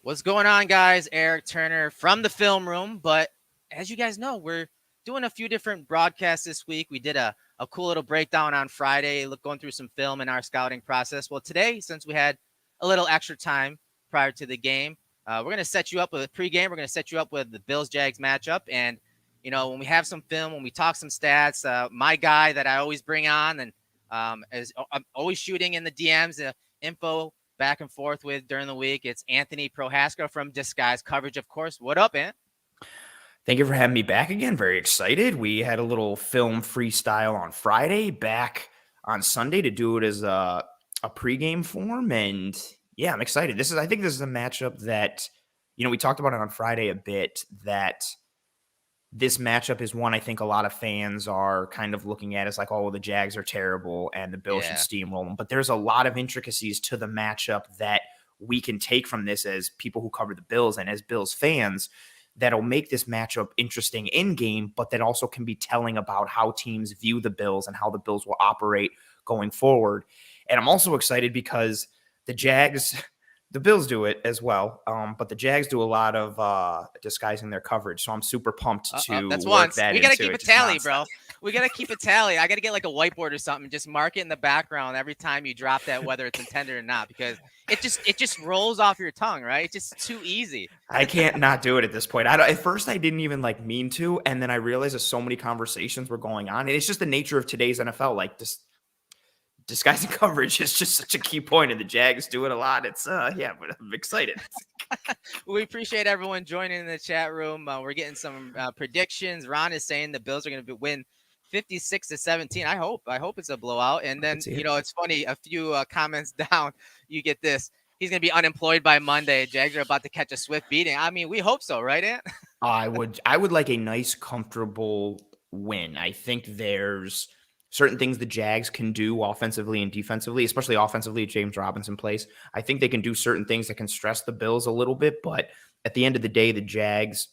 What's going on, guys? Eric Turner from the film room. But as you guys know, we're doing a few different broadcasts this week. We did a cool little breakdown on Friday, going through some film in our scouting process. Well, today, since we had a little extra time prior to the game, we're going to set you up with a pregame. We're going to set you up with the Bills Jags matchup. And, when we have some film, when we talk some stats, my guy that I always bring on and I'm always shooting in the DMs, info back and forth with during the week. It's Anthony Prohaska from Disguise Coverage, of course. What up, Ant? Thank you for having me back again. Very excited. We had a little film freestyle on Friday, back on Sunday to do it as a pregame form. And yeah, I'm excited. I think this is a matchup that, we talked about it on Friday a bit, that this matchup is one I think a lot of fans are kind of looking at as like, oh, the Jags are terrible and the Bills should steamroll them. But there's a lot of intricacies to the matchup that we can take from this as people who cover the Bills and as Bills fans that'll make this matchup interesting in game, but that also can be telling about how teams view the Bills and how the Bills will operate going forward. And I'm also excited because the Bills do it as well, but the Jags do a lot of disguising their coverage. So I'm super pumped to that's work once. that We got to into keep a it. tally, bro. We got to keep a tally. I got to get like a whiteboard or something. Just mark it in the background every time you drop that, whether it's intended or not, because it just rolls off your tongue, right? It's just too easy. I can't not do it at this point. At first, I didn't even mean to, and then I realized that so many conversations were going on, and it's just the nature of today's NFL. Like this disguising coverage is just such a key point, and the Jags do it a lot. It's but I'm excited. We appreciate everyone joining in the chat room. We're getting some predictions. Ron is saying the Bills are going to win 56-17. I hope it's a blowout. And then it's funny. A few comments down, you get this. He's going to be unemployed by Monday. Jags are about to catch a swift beating. I mean, we hope so, right, Ant? I would like a nice, comfortable win. I think there's certain things the Jags can do offensively and defensively, especially offensively. James Robinson plays. I think they can do certain things that can stress the Bills a little bit, but at the end of the day, the Jags,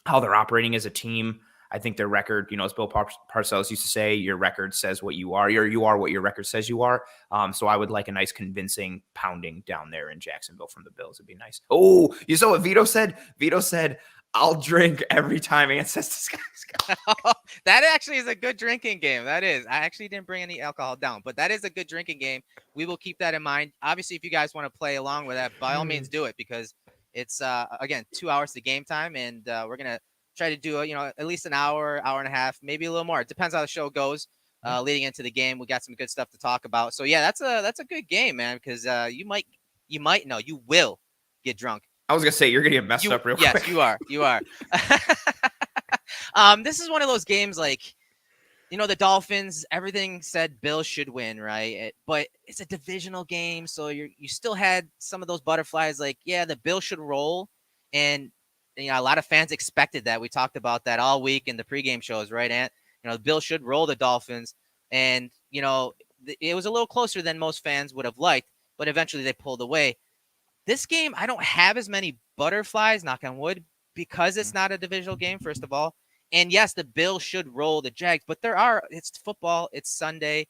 how they're operating as a team, I think their record, as Bill Parcells used to say, your record says what you are. You are what your record says you are. So I would like a nice convincing pounding down there in Jacksonville from the Bills. It'd be nice. Oh, you saw what Vito said? Vito said, I'll drink every time Ant says Disguise. That actually is a good drinking game. That is. I actually didn't bring any alcohol down, but that is a good drinking game. We will keep that in mind. Obviously, if you guys want to play along with that, by all means do it, because it's, again, 2 hours to game time, and we're going to try to do, at least an hour and a half, maybe a little more. It depends how the show goes leading into the game. We got some good stuff to talk about. So, yeah, that's a good game, man, because you will get drunk. I was going to say, you're going to get messed up real quick. Yes, you are. You are. This is one of those games the Dolphins, everything said Bills should win, right? But it's a divisional game, so you still had some of those butterflies the Bills should roll. And, a lot of fans expected that. We talked about that all week in the pregame shows, right, Ant? The Bills should roll the Dolphins. And, it was a little closer than most fans would have liked, but eventually they pulled away. This game, I don't have as many butterflies, knock on wood, because it's not a divisional game, first of all. And yes, the Bills should roll the Jags, but it's football. It's Sunday.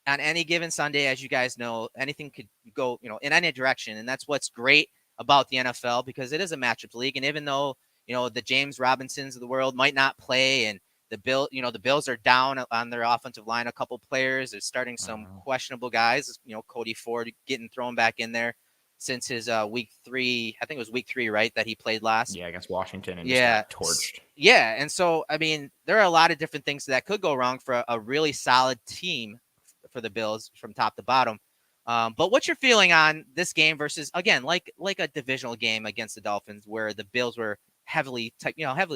On any given Sunday, as you guys know, anything could go, in any direction. And that's what's great about the NFL, because it is a matchup league. And even though, the James Robinsons of the world might not play, and the Bills are down on their offensive line, a couple players. They're starting some questionable guys, Cody Ford getting thrown back in there since his week 3, I think it was week 3, right, that he played last. Yeah, against Washington, and just got torched. Yeah, and so, I mean, there are a lot of different things that could go wrong for a really solid team for the Bills from top to bottom. But what's your feeling on this game versus, again, like a divisional game against the Dolphins, where the Bills were heavily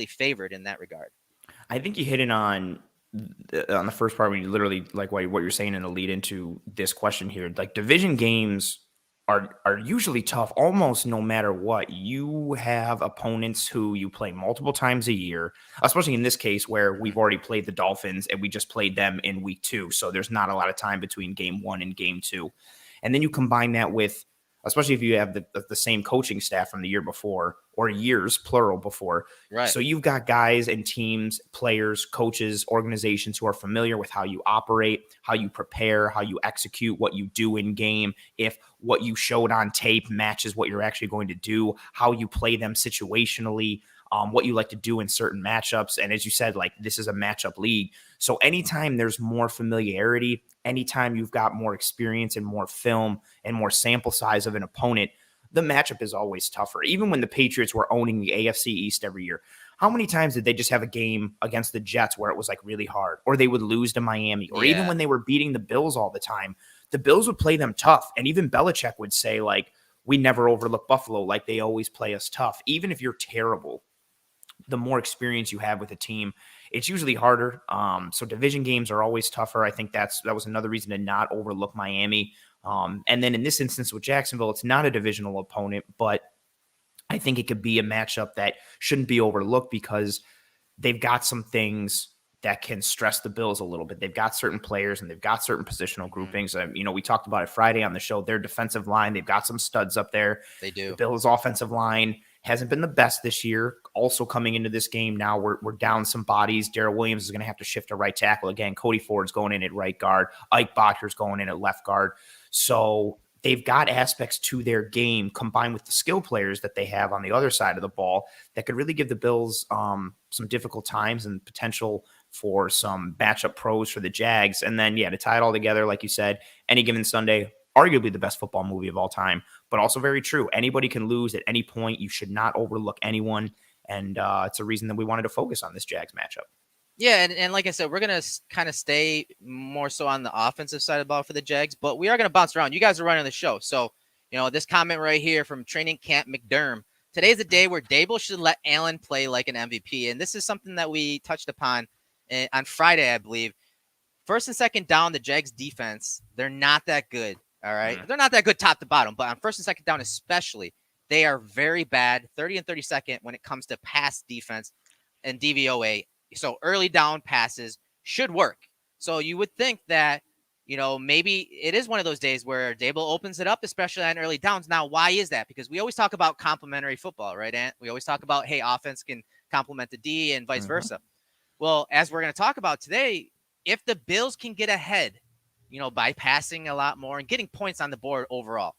favored in that regard? I think you hit it on the first part when you literally, what you're saying in the lead into this question here. Division games are usually tough almost no matter what. You have opponents who you play multiple times a year, especially in this case where we've already played the Dolphins and we just played them in week 2. So there's not a lot of time between game 1 and game 2. And then you combine that with especially if you have the same coaching staff from the year before, or years, plural, before. Right. So you've got guys and teams, players, coaches, organizations who are familiar with how you operate, how you prepare, how you execute, what you do in game, if what you showed on tape matches what you're actually going to do, how you play them situationally, what you like to do in certain matchups. And as you said, like, this is a matchup league. So anytime there's more familiarity, anytime you've got more experience and more film and more sample size of an opponent, the matchup is always tougher. Even when the Patriots were owning the AFC East every year, how many times did they just have a game against the Jets where it was like really hard, or they would lose to Miami, or even Yeah. when they were beating the Bills all the time, the Bills would play them tough. And even Belichick would say, like, we never overlook Buffalo. Like, they always play us tough. Even if you're terrible, the more experience you have with a team, it's usually harder. So division games are always tougher. I think that was another reason to not overlook Miami. And then in this instance with Jacksonville, it's not a divisional opponent, but I think it could be a matchup that shouldn't be overlooked because they've got some things that can stress the Bills a little bit. They've got certain players and they've got certain positional groupings. We talked about it Friday on the show. Their defensive line, they've got some studs up there. They do. The Bills' offensive line hasn't been the best this year. Also coming into this game now, we're down some bodies. Darrell Williams is going to have to shift to right tackle again. Cody Ford's going in at right guard. Ike Bottcher's going in at left guard. So they've got aspects to their game combined with the skill players that they have on the other side of the ball that could really give the Bills some difficult times and potential for some matchup pros for the Jags. And then, to tie it all together, like you said, Any Given Sunday, arguably the best football movie of all time, but also very true. Anybody can lose at any point. You should not overlook anyone. And it's a reason that we wanted to focus on this Jags matchup. Yeah, and like I said, we're going to kind of stay more so on the offensive side of the ball for the Jags, but we are going to bounce around. You guys are running the show. So, this comment right here from Training Camp McDerm. Today's the day where Dable should let Allen play like an MVP. And this is something that we touched upon on Friday, I believe. First and second down, the Jags defense, they're not that good. All right. They're not that good top to bottom, but on first and second down, especially, they are very bad, 30 and 32nd when it comes to pass defense and DVOA. So early down passes should work. So you would think that, maybe it is one of those days where Dable opens it up, especially on early downs. Now, why is that? Because we always talk about complementary football, right, Ant? We always talk about, hey, offense can complement the D and vice versa. Well, as we're going to talk about today, if the Bills can get ahead, by passing a lot more and getting points on the board overall,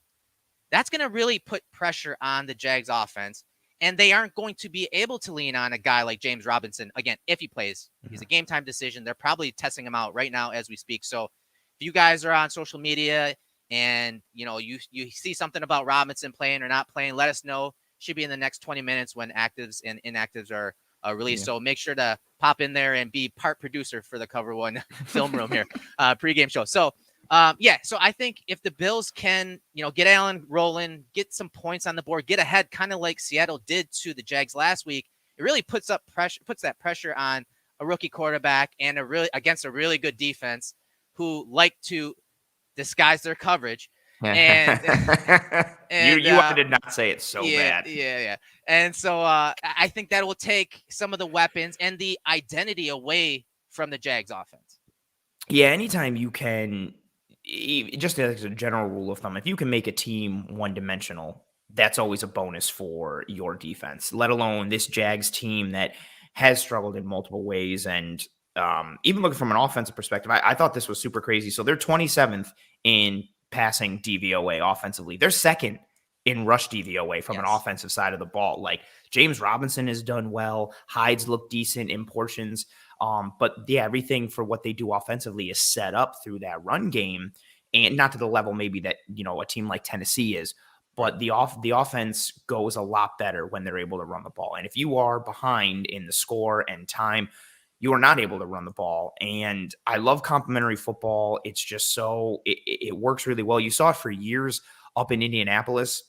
that's going to really put pressure on the Jags offense. And they aren't going to be able to lean on a guy like James Robinson. Again, if he plays, he's a game time decision. They're probably testing him out right now as we speak. So if you guys are on social media and, you see something about Robinson playing or not playing, let us know. Should be in the next 20 minutes when actives and inactives are released. So make sure to pop in there and be part producer for the Cover One film room here, pregame show. So, so I think if the Bills can, get Allen rolling, get some points on the board, get ahead, kind of like Seattle did to the Jags last week, it really puts that pressure on a rookie quarterback and against a really good defense who like to disguise their coverage. And you wanted to not say it so bad. Yeah. And so I think that will take some of the weapons and the identity away from the Jags offense. Yeah, anytime you can, just as a general rule of thumb, if you can make a team one-dimensional, that's always a bonus for your defense, let alone this Jags team that has struggled in multiple ways. And even looking from an offensive perspective, I thought this was super crazy. So they're 27th in passing DVOA offensively. They're second in rush DVOA from an offensive side of the ball. Like, James Robinson has done well. Hyde's looked decent in portions. But everything for what they do offensively is set up through that run game, and not to the level maybe that, a team like Tennessee is, but the offense goes a lot better when they're able to run the ball. And if you are behind in the score and time, you are not able to run the ball. And I love complementary football. It's just it works really well. You saw it for years up in Indianapolis.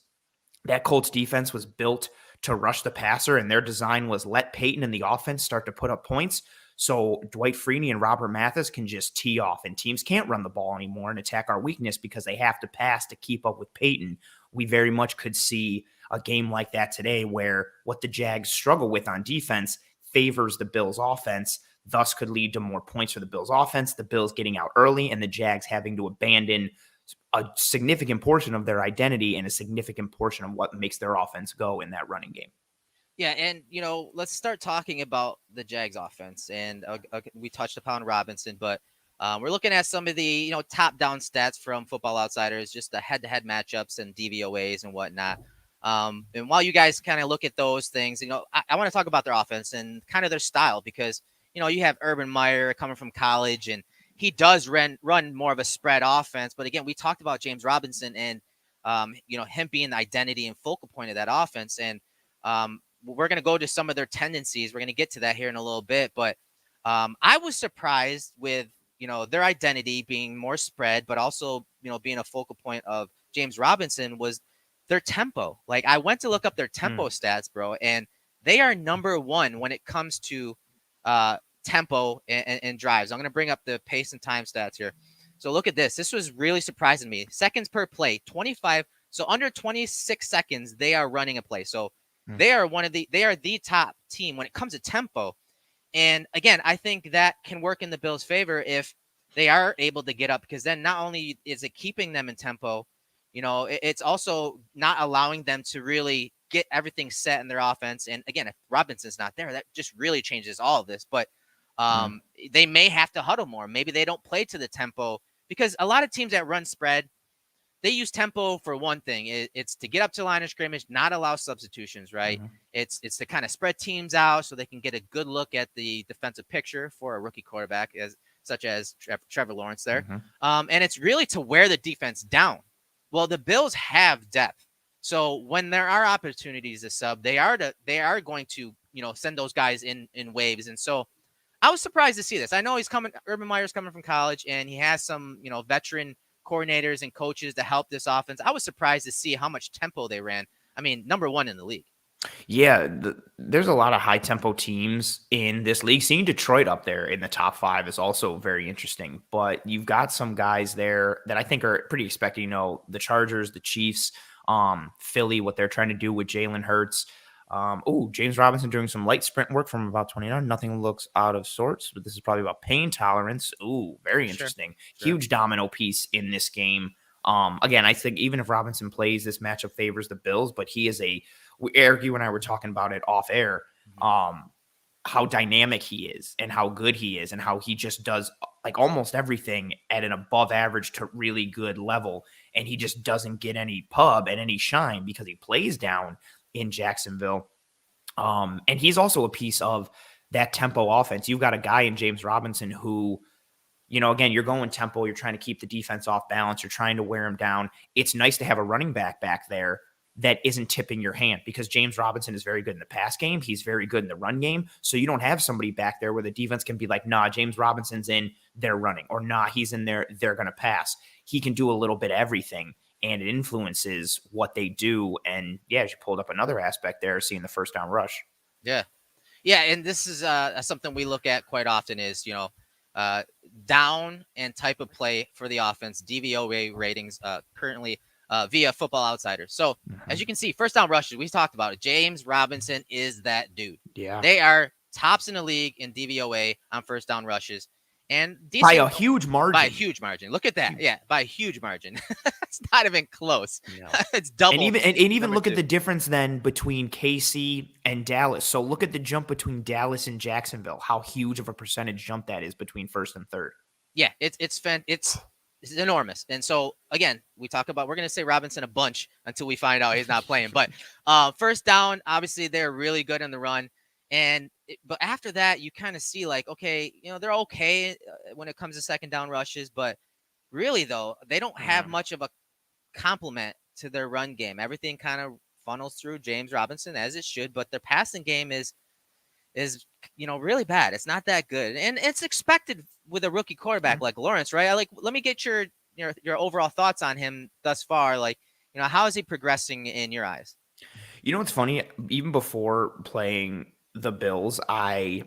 That Colts defense was built to rush the passer, and their design was let Peyton and the offense start to put up points. So Dwight Freeney and Robert Mathis can just tee off, and teams can't run the ball anymore and attack our weakness because they have to pass to keep up with Peyton. We very much could see a game like that today where what the Jags struggle with on defense favors the Bills offense, thus could lead to more points for the Bills offense, the Bills getting out early, and the Jags having to abandon a significant portion of their identity and a significant portion of what makes their offense go in that running game. Yeah, and let's start talking about the Jags offense. And we touched upon Robinson, but we're looking at some of the top-down stats from Football Outsiders, just the head-to-head matchups and DVOAs and whatnot. And while you guys kind of look at those things, I want to talk about their offense and kind of their style because you have Urban Meyer coming from college, and he does run more of a spread offense. But again, we talked about James Robinson and him being the identity and focal point of that offense, and we're going to go to some of their tendencies. We're going to get to that here in a little bit. But I was surprised with, their identity being more spread, but also, being a focal point of James Robinson was their tempo. Like I went to look up their tempo stats, bro, and they are number one when it comes to tempo and drives. I'm going to bring up the pace and time stats here. So look at this. This was really surprising me. Seconds per play, 25. So under 26 seconds, they are running a play. So they are the top team when it comes to tempo. And again, I think that can work in the Bills' favor if they are able to get up, because then not only is it keeping them in tempo, it's also not allowing them to really get everything set in their offense. And again, if Robinson's not there, that just really changes all of this. But they may have to huddle more. Maybe they don't play to the tempo, because a lot of teams that run spread, they use tempo for one thing. It's to get up to line of scrimmage, not allow substitutions, right? It's to kind of spread teams out so they can get a good look at the defensive picture for a rookie quarterback, such as Trevor Lawrence there. And it's really to wear the defense down. Well, the Bills have depth. So when there are opportunities to sub, they are going to, send those guys in waves. And so I was surprised to see this. I know Urban Meyer's coming from college, and he has some, veteran coordinators and coaches to help this offense. I was surprised to see how much tempo they ran. I mean, number one in the league. Yeah, there's a lot of high tempo teams in this league. Seeing Detroit up there in the top 5 is also very interesting. But you've got some guys there that I think are pretty expected. The Chargers, the Chiefs, Philly, what they're trying to do with Jalen Hurts. James Robinson doing some light sprint work from about 29. Nothing looks out of sorts, but this is probably about pain tolerance. Very interesting. Sure. Huge domino piece in this game. Again, I think even if Robinson plays, this matchup favors the Bills, but he is Eric, you and I were talking about it off air, how dynamic he is and how good he is and how he just does like almost everything at an above average to really good level. And he just doesn't get any pub and any shine because he plays down in Jacksonville. And he's also a piece of that tempo offense. You've got a guy in James Robinson who, again, you're going tempo. You're trying to keep the defense off balance. You're trying to wear him down. It's nice to have a running back there that isn't tipping your hand, because James Robinson is very good in the pass game. He's very good in the run game. So you don't have somebody back there where the defense can be like, nah, James Robinson's in, they're running, or nah, he's in there, they're going to pass. He can do a little bit of everything, and it influences what they do. And yeah, as you pulled up another aspect there, seeing the first down rush. Yeah. Yeah. And this is something we look at quite often is, down and type of play for the offense, DVOA ratings currently via Football Outsiders. So as you can see, first down rushes, we talked about it. James Robinson is that dude. Yeah. They are tops in the league in DVOA on first down rushes. And by a huge margin. By a huge margin. Look at that. Yeah, by a huge margin. It's not even close. No. It's double. And even look at the difference then between KC and Dallas. So look at the jump between Dallas and Jacksonville. How huge of a percentage jump that is between first and third. Yeah, it's enormous. And so again, we're going to say Robinson a bunch until we find out he's not playing. But first down, obviously they're really good in the run. But after that, you kind of see like, okay, they're okay when it comes to second down rushes, but really though, they don't have much of a complement to their run game. Everything kind of funnels through James Robinson as it should, but their passing game is really bad. It's not that good. And it's expected with a rookie quarterback like Lawrence, right? Let me get your overall thoughts on him thus far. How is he progressing in your eyes? What's funny? Even before playing the Bills, I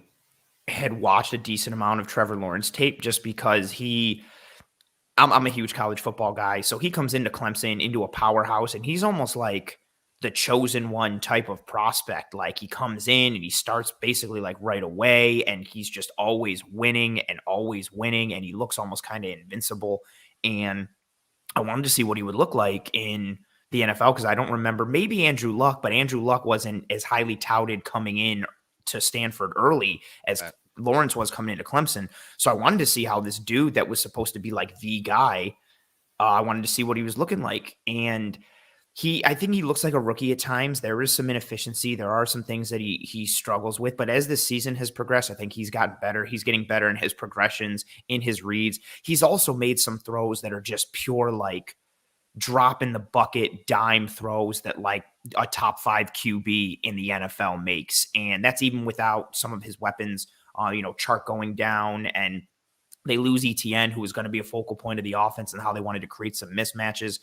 had watched a decent amount of Trevor Lawrence tape just because I'm a huge college football guy. So he comes into Clemson, into a powerhouse, and he's almost like the chosen one type of prospect. Like he comes in and he starts basically like right away, and he's just always winning, and he looks almost kind of invincible. And I wanted to see what he would look like in the NFL because I don't remember, maybe Andrew Luck, but Andrew Luck wasn't as highly touted coming in to Stanford early as Right. Lawrence was coming into Clemson. So I wanted to see how this dude that was supposed to be like the guy, I wanted to see what he was looking like. And I think he looks like a rookie at times. There is some inefficiency. There are some things that he struggles with. But as this season has progressed, I think he's gotten better. He's getting better in his progressions, in his reads. He's also made some throws that are just pure like drop in the bucket dime throws that like a top 5 QB in the NFL makes. And that's even without some of his weapons, Chark going down, and they lose ETN, who was going to be a focal point of the offense, and how they wanted to create some mismatches.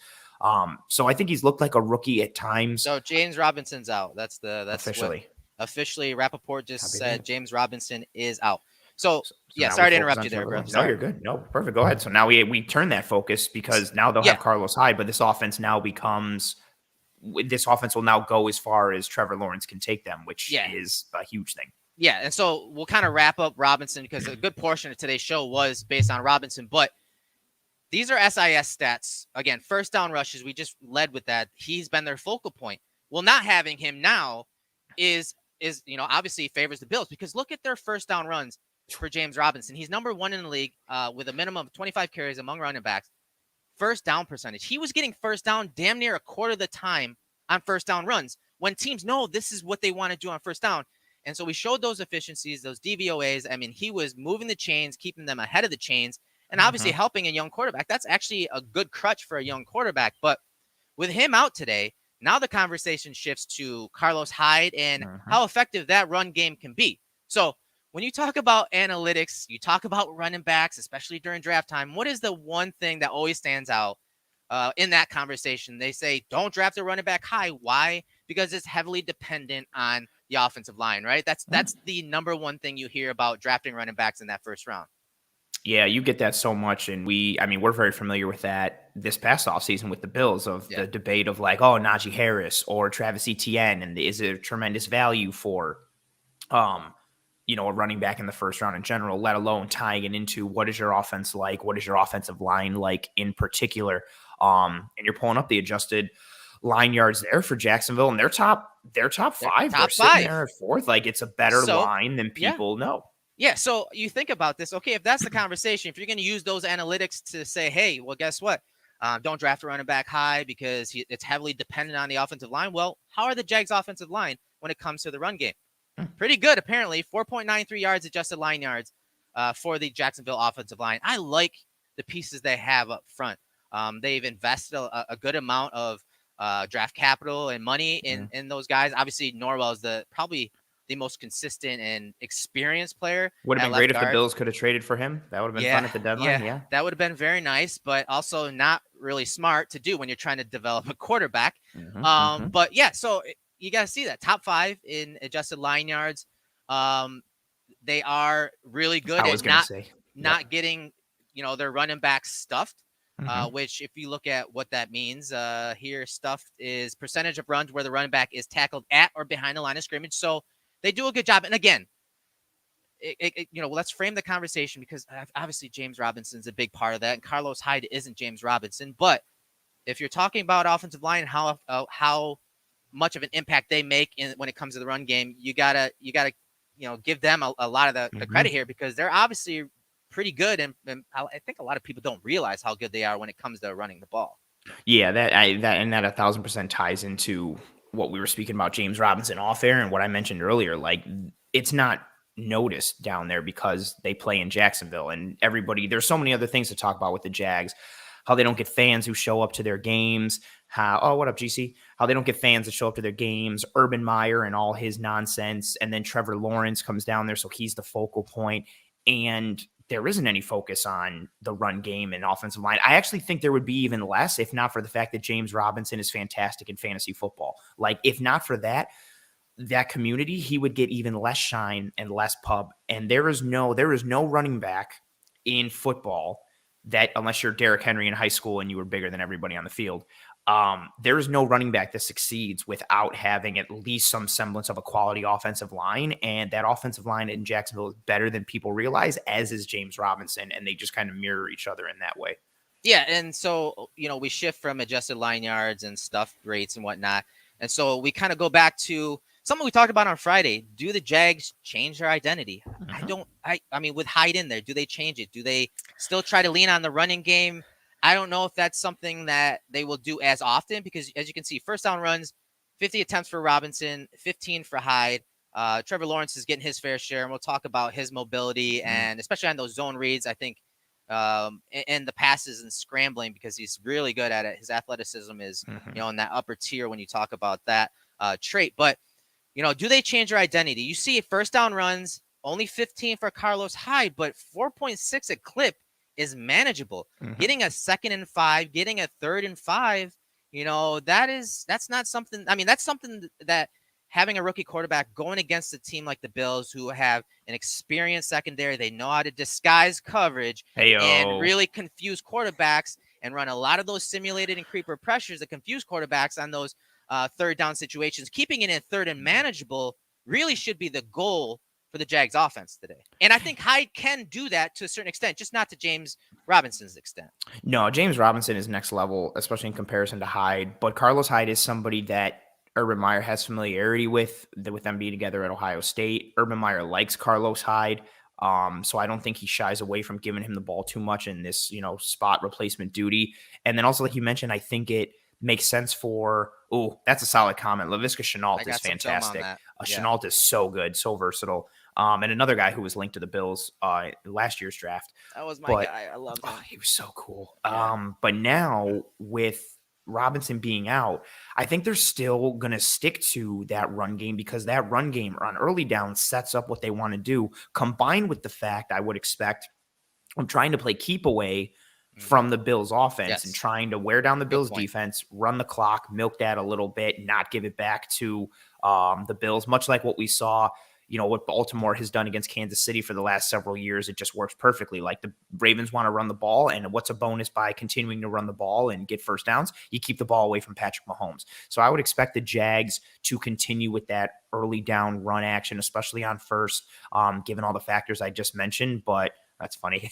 So I think he's looked like a rookie at times. So James Robinson's out. That's officially. what officially Rappaport just Copy said. that. James Robinson is out. So yeah, now sorry we to focus interrupt on you there, Trevor bro. Lawrence. No, you're good. No, perfect. Go ahead. So now we turn that focus because now they'll Yeah. have Carlos Hyde, but this offense will now go as far as Trevor Lawrence can take them, which is a huge thing. Yeah, and so we'll kind of wrap up Robinson because a good portion of today's show was based on Robinson, but these are SIS stats. Again, first down rushes, we just led with that. He's been their focal point. Well, not having him now is obviously favors the Bills because look at their first down runs for James Robinson. He's number 1 in the league with a minimum of 25 carries among running backs. First down percentage. He was getting first down damn near a quarter of the time on first down runs when teams know this is what they want to do on first down. And so we showed those efficiencies, those DVOAs. I mean, he was moving the chains, keeping them ahead of the chains, and obviously helping a young quarterback. That's actually a good crutch for a young quarterback. But with him out today, now the conversation shifts to Carlos Hyde and how effective that run game can be. So when you talk about analytics, you talk about running backs, especially during draft time, what is the one thing that always stands out in that conversation? They say, don't draft a running back high. Why? Because it's heavily dependent on the offensive line, right? That's the number one thing you hear about drafting running backs in that first round. Yeah, you get that so much. And we're very familiar with that this past offseason with the Bills of the debate of like, oh, Najee Harris or Travis Etienne. And is it a tremendous value for, a running back in the first round in general, let alone tying it into what is your offense like? What is your offensive line like in particular? And you're pulling up the adjusted line yards there for Jacksonville, and they're top 5. They're sitting there at 4th. Like, it's a better line than people know. Yeah, so you think about this. Okay, if that's the conversation, if you're going to use those analytics to say, hey, well, guess what? Don't draft a running back high because it's heavily dependent on the offensive line. Well, how are the Jags' offensive line when it comes to the run game? Pretty good, apparently. 4.93 yards adjusted line yards for the Jacksonville offensive line. I like the pieces they have up front. They've invested a good amount of draft capital and money in those guys. Obviously, Norwell is probably the most consistent and experienced player. Would have been great if the Bills could have traded for him. That would have been fun at the deadline. Yeah, that would have been very nice, but also not really smart to do when you're trying to develop a quarterback. But yeah, so you got to see that top 5 in adjusted line yards. They are really good at not getting their running back stuffed. Which, if you look at what that means, here stuffed is percentage of runs where the running back is tackled at or behind the line of scrimmage. So they do a good job. And again, let's frame the conversation because obviously James Robinson's a big part of that, and Carlos Hyde isn't James Robinson. But if you're talking about offensive line, how much of an impact they make when it comes to the run game, you gotta give them a lot of the credit here because they're obviously pretty good, and I think a lot of people don't realize how good they are when it comes to running the ball. Yeah, that 1,000% ties into what we were speaking about James Robinson off air and what I mentioned earlier. Like, it's not noticed down there because they play in Jacksonville, and there's so many other things to talk about with the Jags. How they don't get fans who show up to their games. What up, GC? How they don't get fans that show up to their games. Urban Meyer and all his nonsense, and then Trevor Lawrence comes down there, so he's the focal point. And there isn't any focus on the run game and offensive line. I actually think there would be even less if not for the fact that James Robinson is fantastic in fantasy football. Like, if not for that community, he would get even less shine and less pub. And there is no running back in football that, unless you're Derrick Henry in high school and you were bigger than everybody on the field, there is no running back that succeeds without having at least some semblance of a quality offensive line. And that offensive line in Jacksonville is better than people realize, as is James Robinson. And they just kind of mirror each other in that way. Yeah, and so we shift from adjusted line yards and stuff rates and whatnot, and so we kind of go back to something we talked about on Friday. Do the Jags change their identity? I Mhm. don't. I mean, with Hyde in there, do they change it? Do they still try to lean on the running game? I don't know if that's something that they will do as often because, as you can see, first down runs, 50 attempts for Robinson, 15 for Hyde. Trevor Lawrence is getting his fair share, and we'll talk about his mobility Mm. and especially on those zone reads. I think and the passes and scrambling because he's really good at it. His athleticism is, Mhm. in that upper tier when you talk about that trait. But, do they change their identity? You see first down runs, only 15 for Carlos Hyde, but 4.6 a clip is manageable. Mhm. Getting a 2nd and 5, getting a 3rd and 5, that's not something. I mean, that's something that having a rookie quarterback going against a team like the Bills who have an experienced secondary, they know how to disguise coverage and Heyo. really confuse quarterbacks and run a lot of those simulated and creeper pressures that confuse quarterbacks on those third down situations. Keeping it in third and manageable really should be the goal for the Jags offense today. And I think Hyde can do that to a certain extent, just not to James Robinson's extent. No, James Robinson is next level, especially in comparison to Hyde. But Carlos Hyde is somebody that Urban Meyer has familiarity with them being together at Ohio State. Urban Meyer likes Carlos Hyde. So I don't think he shies away from giving him the ball too much in this, spot replacement duty. And then also, like you mentioned, I think it makes sense for, that's a solid comment. Laviska I Shenault is got some film on fantastic. that. Yeah. Shenault is so good, so versatile. And another guy who was linked to the Bills last year's draft. That was my But guy. I loved oh, him. he was so cool. Yeah. But now with Robinson being out, I think they're still going to stick to that run game because that run game on early down sets up what they want to do, combined with the fact I would expect I'm trying to play keep away Mm-hmm. from the Bills offense and Yes. trying to wear down the Good Bills point. defense, run the clock, milk that a little bit, not give it back to the Bills, much like what we saw, what Baltimore has done against Kansas City for the last several years. It just works perfectly. Like the Ravens want to run the ball, and what's a bonus by continuing to run the ball and get first downs? You keep the ball away from Patrick Mahomes. So I would expect the Jags to continue with that early down run action, especially on first, given all the factors I just mentioned. But that's funny.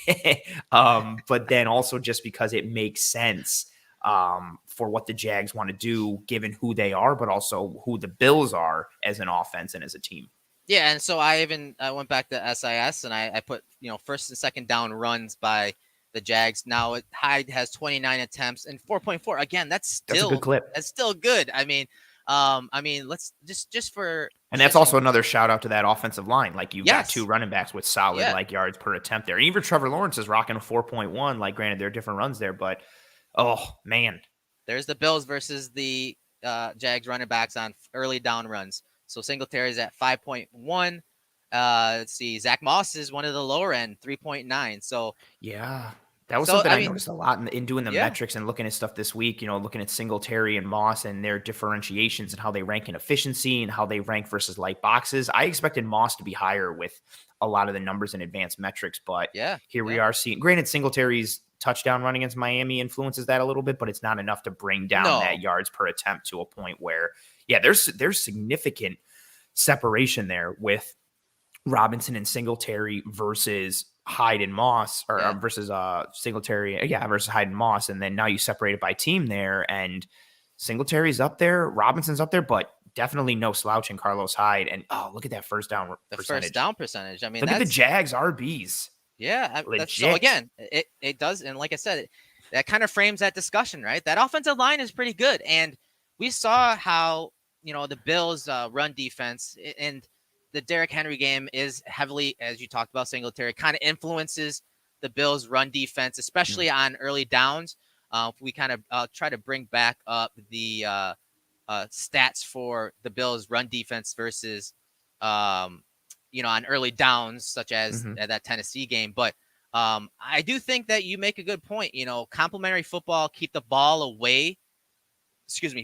But then also just because it makes sense for what the Jags want to do, given who they are, but also who the Bills are as an offense and as a team. Yeah, and so I went back to SIS and I put first and second down runs by the Jags. Now Hyde has 29 attempts and 4.4. Again, That's a good clip. that's still good. I mean, let's just for And that's also another shout out to that offensive line. Like you've got two yes, running backs with solid yeah. like yards per attempt there. And even Trevor Lawrence is rocking a 4.1. Like granted, there are different runs there, but oh man. There's the Bills versus the Jags running backs on early down runs. So Singletary's at 5.1. Let's see, Zach Moss is one of the lower end, 3.9. Yeah. That was So something I I mean, noticed a lot in doing the yeah, metrics and looking at stuff this week, looking at Singletary and Moss and their differentiations and how they rank in efficiency and how they rank versus light boxes. I expected Moss to be higher with a lot of the numbers and advanced metrics, but yeah, here we yeah. are seeing, granted, Singletary's touchdown run against Miami influences that a little bit, but it's not enough to bring down that No, yards per attempt to a point where, yeah, there's significant separation there with Robinson and Singletary versus Hyde and Moss, or yeah. versus Singletary, yeah, versus Hyde and Moss, and then now you separate it by team there, and Singletary's up there, Robinson's up there, but definitely no slouch in Carlos Hyde. And oh, look at that first down The first percentage. down percentage. I mean, Look at the that's Jags RBs, yeah. That's so legit. again, it does, and like I said, that kind of frames that discussion, right? That offensive line is pretty good, and we saw how the Bills' run defense and the Derrick Henry game is heavily, as you talked about, Singletary kind of influences the Bills' run defense, Mm. especially on early downs. We kind of try to bring back up the stats for the Bills' run defense versus, on early downs, such as Mm-hmm. that Tennessee game. But I do think that you make a good point. Complementary football, keep the ball away,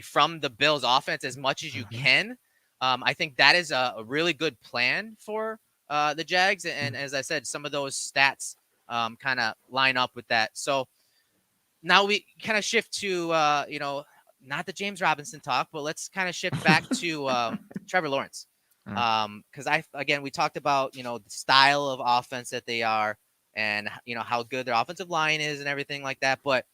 from the Bills' offense as much as you Mm-hmm. can. I think that is a really good plan for the Jags. And as I said, some of those stats kind of line up with that. So now we kind of shift to, not the James Robinson talk, but let's kind of shift back to Trevor Lawrence. Mm. Because again, we talked about, the style of offense that they are and, how good their offensive line is and everything like that. But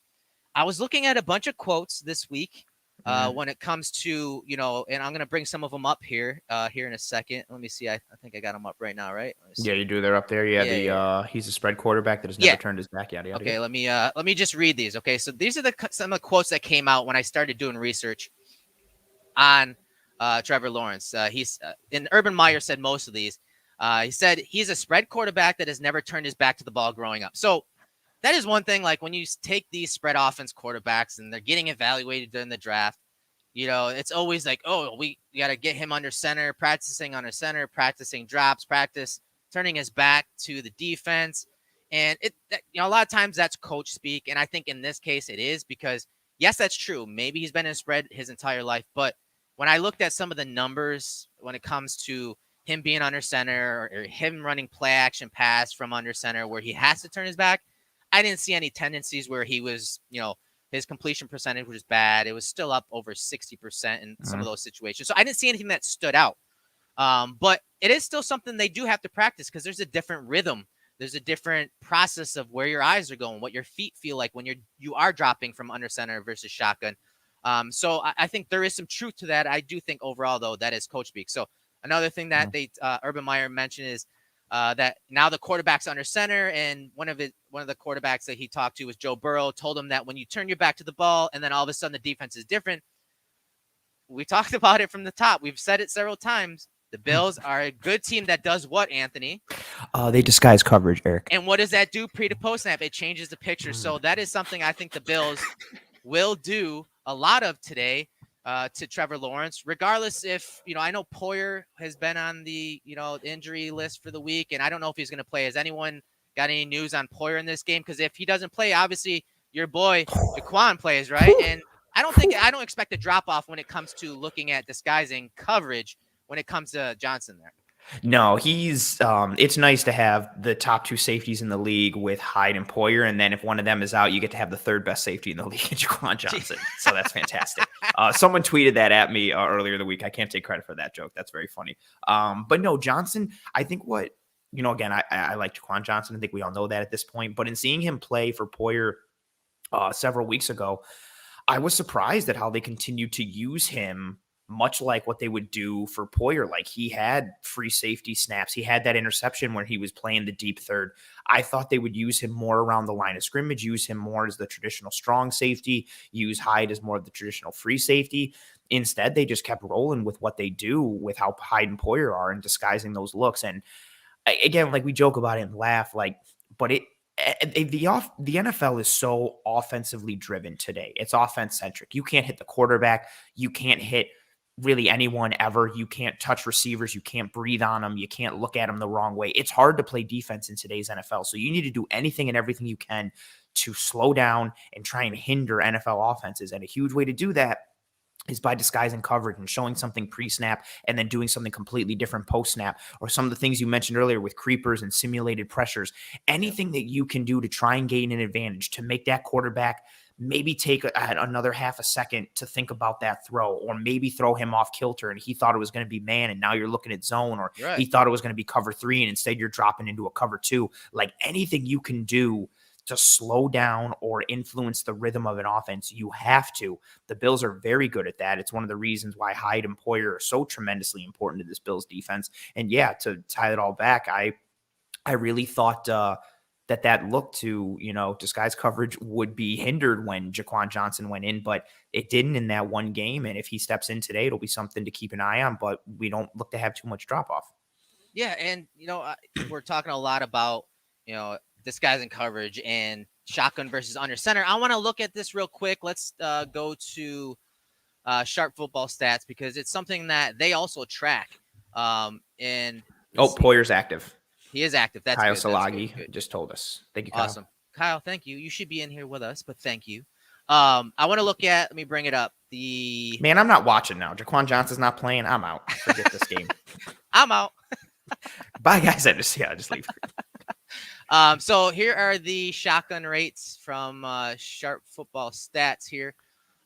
I was looking at a bunch of quotes this week Mm. when it comes to, and I'm going to bring some of them up here in a second. Let me see. I think I got them up right now, right? Let me Yeah, see. you do. They're up there. Yeah, Yeah, yeah, yeah. he's a spread quarterback that has never Yeah. turned his back. Yada yada Okay, yada. let me just read these. Okay, so these are some of the quotes that came out when I started doing research on Trevor Lawrence. And Urban Meyer said most of these. He said he's a spread quarterback that has never turned his back to the ball growing up. So that is one thing. Like when you take these spread offense quarterbacks and they're getting evaluated during the draft, it's always like, oh, we got to get him under center, practicing under center, practicing drops, practice turning his back to the defense. And a lot of times that's coach speak. And I think in this case it is because, yes, that's true. Maybe he's been in spread his entire life. But when I looked at some of the numbers when it comes to him being under center or him running play action pass from under center where he has to turn his back, I didn't see any tendencies where he was, his completion percentage was bad. It was still up over 60% in some of those situations. So I didn't see anything that stood out. But it is still something they do have to practice because there's a different rhythm. There's a different process of where your eyes are going, what your feet feel like when you are dropping from under center versus shotgun. So I think there is some truth to that. I do think overall, though, that is coach speak. So another thing that Urban Meyer mentioned is that now the quarterback's under center, and one of the quarterbacks that he talked to was Joe Burrow. Told him that when you turn your back to the ball, and then all of a sudden the defense is different. We talked about it from the top. We've said it several times. The Bills are a good team that does what, Anthony? They disguise coverage, Eric. And what does that do pre to post snap? It changes the picture. So that is something I think the Bills will do a lot of today to Trevor Lawrence, regardless if, I know Poyer has been on the, injury list for the week, and I don't know if he's going to play. Has anyone got any news on Poyer in this game? Because if he doesn't play, obviously your boy Jaquan plays, right? And I don't expect a drop off when it comes to looking at disguising coverage when it comes to Johnson there. No, he's it's nice to have the top two safeties in the league with Hyde and Poyer, and then if one of them is out, you get to have the third best safety in the league, Jaquan Johnson. So that's fantastic. Someone tweeted that at me earlier in the week. I can't take credit for that joke. That's very funny. But no, Johnson, I think again, I like Jaquan Johnson. I think we all know that at this point. But in seeing him play for Poyer several weeks ago, I was surprised at how they continued to use him, much like what they would do for Poyer. Like he had free safety snaps. He had that interception when he was playing the deep third. I thought they would use him more around the line of scrimmage, use him more as the traditional strong safety, use Hyde as more of the traditional free safety. Instead, they just kept rolling with what they do with how Hyde and Poyer are and disguising those looks. And again, like we joke about it and laugh, but the NFL is so offensively driven today. It's offense centric. You can't hit the quarterback. You can't hit really anyone ever. You can't touch receivers. You can't breathe on them. You can't look at them the wrong way. It's hard to play defense in today's NFL. So you need to do anything and everything you can to slow down and try and hinder NFL offenses. And a huge way to do that is by disguising coverage and showing something pre-snap and then doing something completely different post-snap, or some of the things you mentioned earlier with creepers and simulated pressures. Anything that you can do to try and gain an advantage, to make that quarterback maybe take another half a second to think about that throw, or maybe throw him off kilter and he thought it was going to be man and now you're looking at zone, or he thought it was going to be cover 3 and instead you're dropping into a cover 2. Like anything you can do to slow down or influence the rhythm of an offense, you have to. The Bills are very good at that. It's one of the reasons why Hyde and Poyer are so tremendously important to this Bills defense. And yeah, to tie it all back, I really thought that look to, disguise coverage would be hindered when Jaquan Johnson went in, but it didn't in that one game. And if he steps in today, it'll be something to keep an eye on, but we don't look to have too much drop off. Yeah. And, we're talking a lot about, disguising coverage and shotgun versus under center. I want to look at this real quick. Let's go to Sharp Football Stats because it's something that they also track. And Poyer's active. He is active. That's Kyle good. Salagi just told us. Thank you, Kyle. Awesome. Kyle, thank you. You should be in here with us, but thank you. I want to look at, let me bring it up. Man, I'm not watching now. Jaquan Johnson's not playing. I'm out. Forget this game. I'm out. Bye, guys. I just leave. So here are the shotgun rates from Sharp Football Stats here.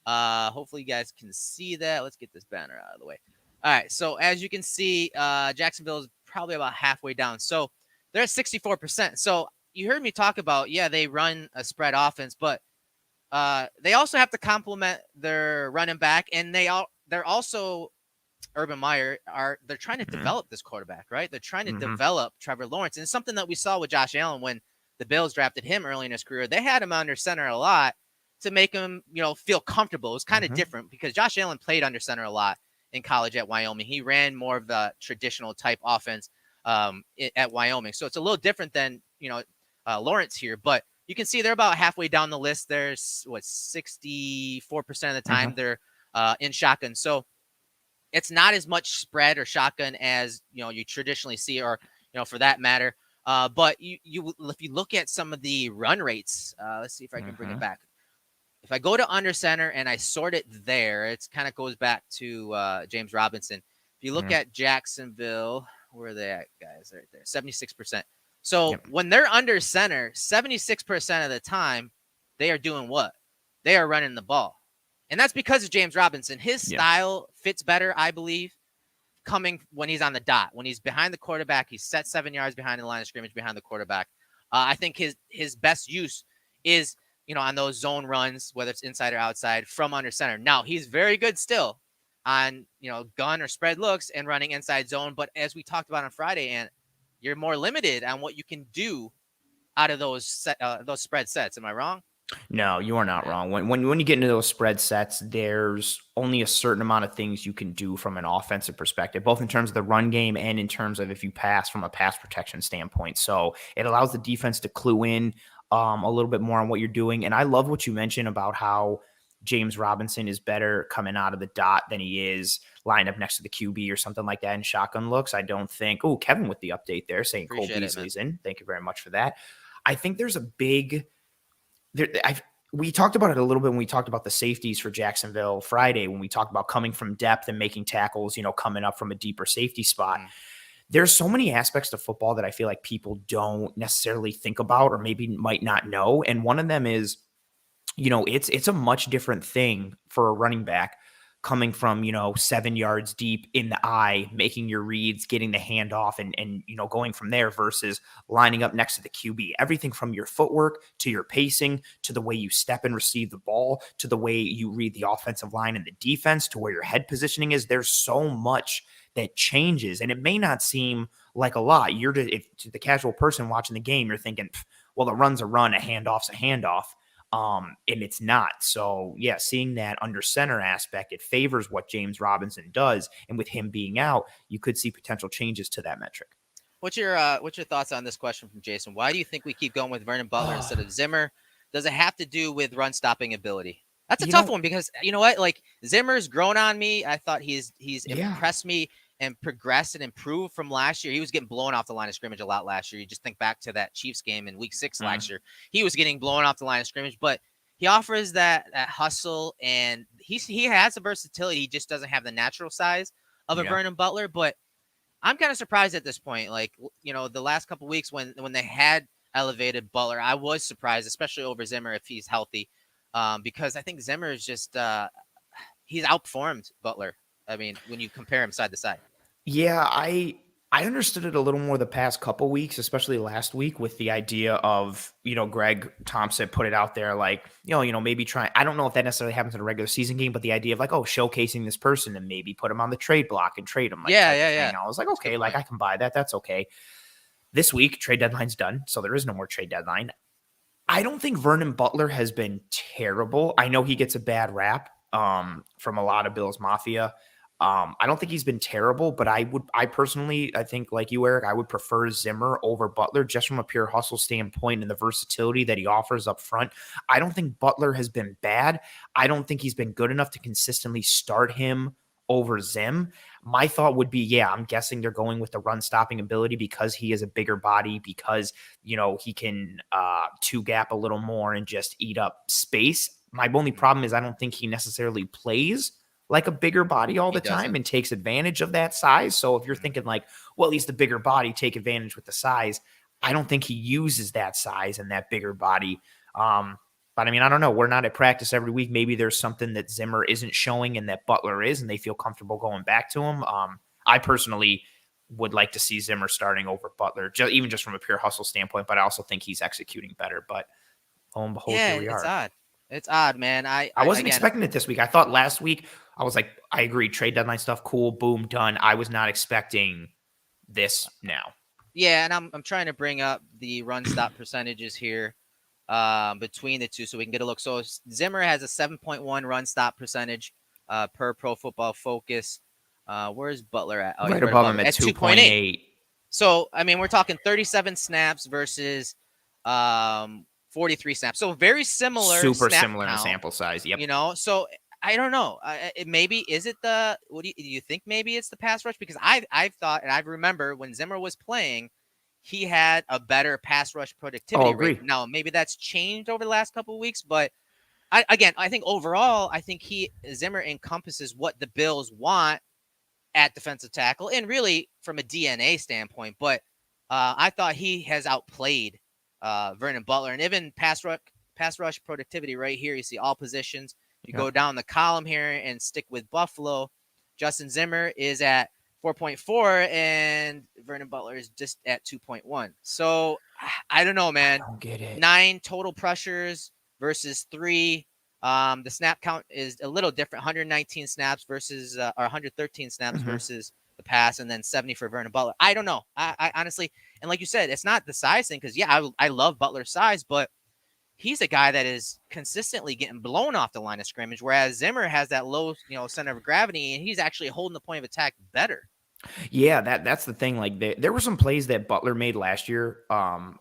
Hopefully you guys can see that. Let's get this banner out of the way. All right. So as you can see, Jacksonville is probably about halfway down. So they're at 64%. So you heard me talk about, they run a spread offense, but They also have to complement their running back, and they're also Urban Meyer they're trying to Mm-hmm. develop this quarterback, right? They're trying to Mm-hmm. develop Trevor Lawrence, and it's something that we saw with Josh Allen when the Bills drafted him early in his career. They had him under center a lot to make him, feel comfortable. It was kind of Mm-hmm. different because Josh Allen played under center a lot in college at Wyoming. He ran more of the traditional type offense at Wyoming, so it's a little different than Lawrence here, but you can see they're about halfway down the list. There's 64% of the time Mm-hmm. they're in shotgun. So it's not as much spread or shotgun as you traditionally see, or for that matter. But you if you look at some of the run rates, let's see if I can bring Mm-hmm. it back. If I go to under center and I sort it there, it kind of goes back to James Robinson. If you look Mm-hmm. at Jacksonville, where are they at, guys? Right there, 76%. So Yep. when they're under center, 76% of the time, they are doing what? They are running the ball. And that's because of James Robinson. His Yeah. style fits better, I believe, coming when he's on the dot. When he's behind the quarterback, he's set 7 yards behind the line of scrimmage behind the quarterback. I think his best use is on those zone runs, whether it's inside or outside from under center. Now he's very good still on gun or spread looks and running inside zone, but as we talked about on Friday, and you're more limited on what you can do out of those spread sets. Am I wrong? No, you are not Yeah. wrong. When you get into those spread sets, there's only a certain amount of things you can do from an offensive perspective, both in terms of the run game and in terms of if you pass from a pass protection standpoint. So it allows the defense to clue in a little bit more on what you're doing. And I love what you mentioned about how James Robinson is better coming out of the dot than he is lined up next to the QB or something like that in shotgun looks. I don't think. Oh, Kevin with the update there saying Cole Appreciate it, man. Beasley's in. Thank you very much for that. I think there's a big we talked about it a little bit when we talked about the safeties for Jacksonville Friday, when we talked about coming from depth and making tackles, coming up from a deeper safety spot. Mm. There's so many aspects to football that I feel like people don't necessarily think about or maybe might not know. And one of them is, it's a much different thing for a running back coming from, 7 yards deep in the eye, making your reads, getting the handoff and going from there versus lining up next to the QB. Everything from your footwork to your pacing to the way you step and receive the ball to the way you read the offensive line and the defense to where your head positioning is. There's so much that changes, and it may not seem like a lot. If to the casual person watching the game, you're thinking, well, a run's a run, a handoff's a handoff. And it's not. So yeah, seeing that under center aspect, it favors what James Robinson does. And with him being out, you could see potential changes to that metric. What's your thoughts on this question from Jason? Why do you think we keep going with Vernon Butler instead of Zimmer? Does it have to do with run stopping ability? That's a You tough know, one because you know what? Like Zimmer's grown on me. I thought he's yeah. impressed me and progressed and improved from last year. He was getting blown off the line of scrimmage a lot last year. You just think back to that Chiefs game in Week 6 last year. He was getting blown off the line of scrimmage, but he offers that hustle and he has the versatility. He just doesn't have the natural size of a Yeah. Vernon Butler, but I'm kind of surprised at this point. Like, the last couple of weeks when they had elevated Butler, I was surprised, especially over Zimmer if he's healthy, because I think Zimmer is just he's outperformed Butler. I mean, when you compare him side to side. Yeah, I understood it a little more the past couple weeks, especially last week with the idea of, Greg Thompson put it out there like, maybe try. I don't know if that necessarily happens in a regular season game, but the idea of like, oh, showcasing this person and maybe put him on the trade block and trade him like Yeah, type yeah, of yeah. thing. I was like, That's a good okay, like point. I can buy that. That's okay. This week, trade deadline's done, so there is no more trade deadline. I don't think Vernon Butler has been terrible. I know he gets a bad rap from a lot of Bills Mafia. I don't think he's been terrible, but I personally, I think like you, Eric, I would prefer Zimmer over Butler just from a pure hustle standpoint and the versatility that he offers up front. I don't think Butler has been bad. I don't think he's been good enough to consistently start him over Zim. My thought would be, yeah, I'm guessing they're going with the run stopping ability because he is a bigger body, because, he can two gap a little more and just eat up space. My only problem is I don't think he necessarily plays like a bigger body all He the time doesn't. and takes advantage of that size. So if you're Mhm. thinking like, well, he's the bigger body, take advantage with the size, I don't think he uses that size and that bigger body. But I mean, I don't know. We're not at practice every week. Maybe there's something that Zimmer isn't showing and that Butler is, and they feel comfortable going back to him. I personally would like to see Zimmer starting over Butler, even just from a pure hustle standpoint, but I also think he's executing better. But lo and behold, Yeah, here we it's are. odd. It's odd, man. I wasn't Again, expecting it this week. I thought last week, I was like, I agree, trade deadline stuff, cool, boom, done. I was not expecting this now. yeah, and I'm trying to bring up the run stop percentages here between the two so we can get a look. So Zimmer has a 7.1 run stop percentage per Pro Football Focus. Where's Butler at? Oh, he's Right right above above him him at at 2.8. 2.8. So, I mean, we're talking 37 snaps versus 43 snaps. So, very similar Super snap similar in count, sample size. Yep. So I don't know. Maybe is it the what do you think? Maybe it's the pass rush because I've thought and I remember when Zimmer was playing, he had a better pass rush Oh, productivity rate. agree. Now maybe that's changed over the last couple of weeks, but I think overall, I think Zimmer encompasses what the Bills want at defensive tackle and really from a DNA standpoint. But I thought he has outplayed Vernon Butler and even pass rush productivity right here. You see all positions. You Yep. go down the column here and stick with Buffalo. Justin Zimmer is at 4.4 and Vernon Butler is just at 2.1. So I don't know, I man. don't get it. 9 total pressures versus 3. The snap count is a little different: 119 snaps versus or 113 snaps Mm-hmm. versus the pass, and then 70 for Vernon Butler. I don't know. I honestly, and like you said, it's not the size thing because yeah, I love Butler's size, but he's a guy that is consistently getting blown off the line of scrimmage, whereas Zimmer has that low, center of gravity, and he's actually holding the point of attack better. Yeah, that's the thing. Like there were some plays that Butler made last year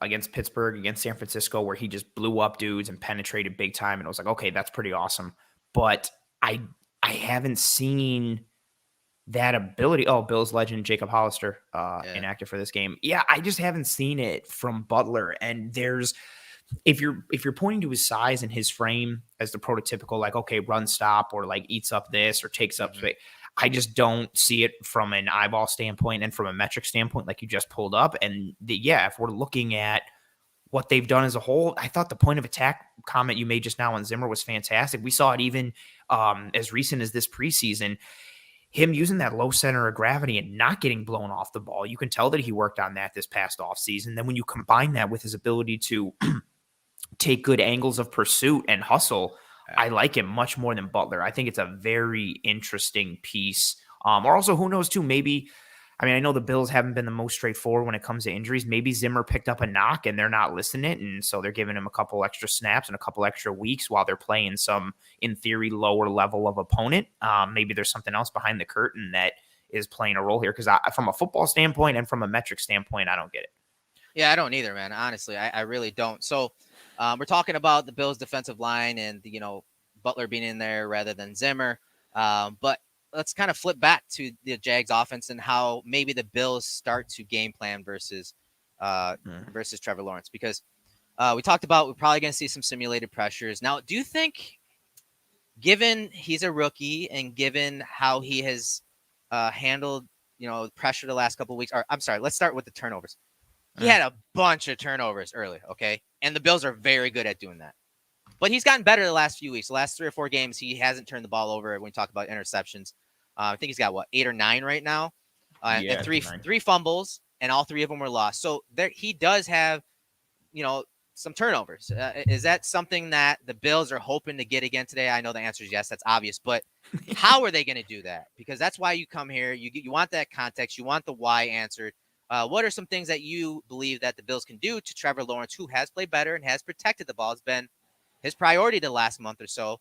against Pittsburgh, against San Francisco, where he just blew up dudes and penetrated big time. And it was like, okay, that's pretty awesome. But I I haven't seen that ability. Oh, Bills legend Jacob Hollister, Yeah. inactive for this game. Yeah, I just haven't seen it from Butler. And there's if you're pointing to his size and his frame as the prototypical, like, okay, run stop or like eats up this or takes up Mm-hmm. space, I just don't see it from an eyeball standpoint and from a metric standpoint, like you just pulled up. And yeah, if we're looking at what they've done as a whole, I thought the point of attack comment you made just now on Zimmer was fantastic. We saw it even as recent as this preseason, him using that low center of gravity and not getting blown off the ball. You can tell that he worked on that this past offseason. Then when you combine that with his ability to take good angles of pursuit and hustle, I like him much more than Butler. I think it's a very interesting piece. Or also, who knows, too, maybe, I mean, I know the Bills haven't been the most straightforward when it comes to injuries. Maybe Zimmer picked up a knock and they're not listening, and so they're giving him a couple extra snaps and a couple extra weeks while they're playing some, in theory, lower level of opponent. Maybe there's something else behind the curtain that is playing a role here, because from a football standpoint and from a metric standpoint, I don't get it. Yeah, I don't either, man. Honestly, I really don't. So we're talking about the Bills' defensive line and Butler being in there rather than Zimmer. But let's kind of flip back to the Jags offense and how maybe the Bills start to game plan versus Trevor Lawrence, because we talked about we're probably going to see some simulated pressures. Now, do you think, given he's a rookie and given how he has handled pressure the last couple of weeks, or I'm sorry, let's start with the turnovers. He had a bunch of turnovers early, okay? And the Bills are very good at doing that. But he's gotten better the last few weeks. The last 3 or 4 games, he hasn't turned the ball over when we talk about interceptions. I think he's got, 8 or 9 right now? And three fumbles, and all 3 of them were lost. So he does have, some turnovers. Is that something that the Bills are hoping to get again today? I know the answer is yes. That's obvious. But how are they going to do that? Because that's why you come here. You want that context. You want the why answered. What are some things that you believe that the Bills can do to Trevor Lawrence, who has played better and has protected the ball? It's been his priority the last month or so.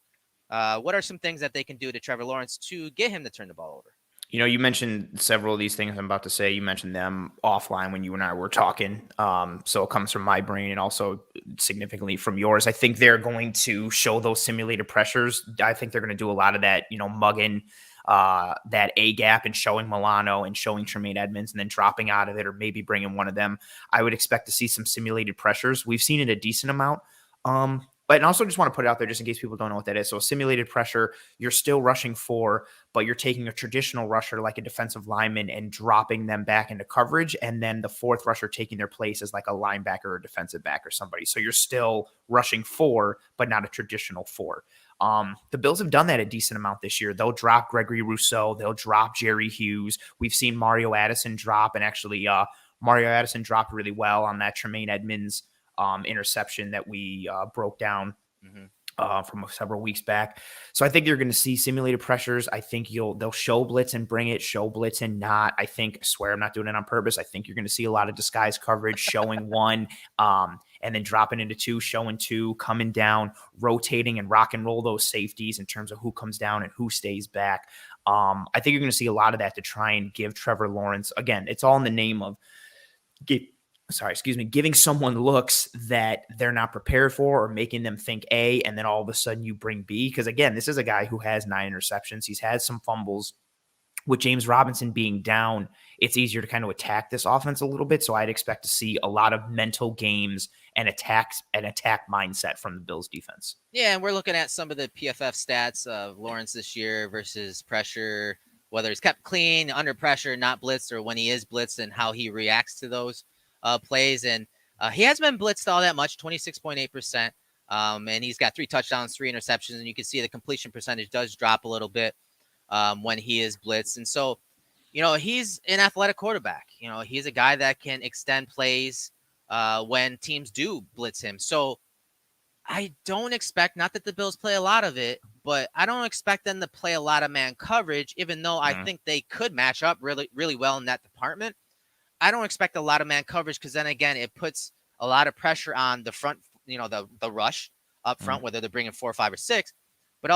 What are some things that they can do to Trevor Lawrence to get him to turn the ball over? You mentioned several of these things I'm about to say. You mentioned them offline when you and I were talking. So it comes from my brain and also significantly from yours. I think they're going to show those simulated pressures. I think they're going to do a lot of that, mugging that A gap and showing Milano and showing Tremaine Edmonds and then dropping out of it or maybe bringing one of them. I would expect to see some simulated pressures. We've seen it a decent amount. But and also just want to put it out there just in case people don't know what that is. So simulated pressure, you're still rushing 4, but you're taking a traditional rusher like a defensive lineman and dropping them back into coverage. And then the 4th rusher taking their place as like a linebacker or defensive back or somebody. So you're still rushing 4, but not a traditional 4. The Bills have done that a decent amount this year. They'll drop Gregory Rousseau. They'll drop Jerry Hughes. We've seen Mario Addison drop, and actually Mario Addison dropped really well on that Tremaine Edmonds interception that we broke down from several weeks back. So I think you're going to see simulated pressures. I think they'll show blitz and bring it, show blitz and not. I swear I'm not doing it on purpose. I think you're going to see a lot of disguise coverage, showing one, and then dropping into two, showing two, coming down, rotating and rock and roll those safeties in terms of who comes down and who stays back. I think you're going to see a lot of that to try and give Trevor Lawrence, again, it's all in the name of giving someone looks that they're not prepared for or making them think A, and then all of a sudden you bring B. Because again, this is a guy who has 9 interceptions. He's had some fumbles. With James Robinson being down, it's easier to kind of attack this offense a little bit. So I'd expect to see a lot of mental games and attack mindset from the Bills defense. Yeah, and we're looking at some of the PFF stats of Lawrence this year versus pressure, whether he's kept clean, under pressure, not blitzed, or when he is blitzed, and how he reacts to those plays. And he hasn't been blitzed all that much, 26.8%. And he's got 3 touchdowns, 3 interceptions, and you can see the completion percentage does drop a little bit when he is blitzed. And so, he's an athletic quarterback. He's a guy that can extend plays when teams do blitz him. So I don't expect, not that the Bills play a lot of it, but I don't expect them to play a lot of man coverage, even though I think they could match up really, really well in that department. I don't expect a lot of man coverage because then again, it puts a lot of pressure on the front, the rush up front, whether they're bringing 4, 5, or 6. But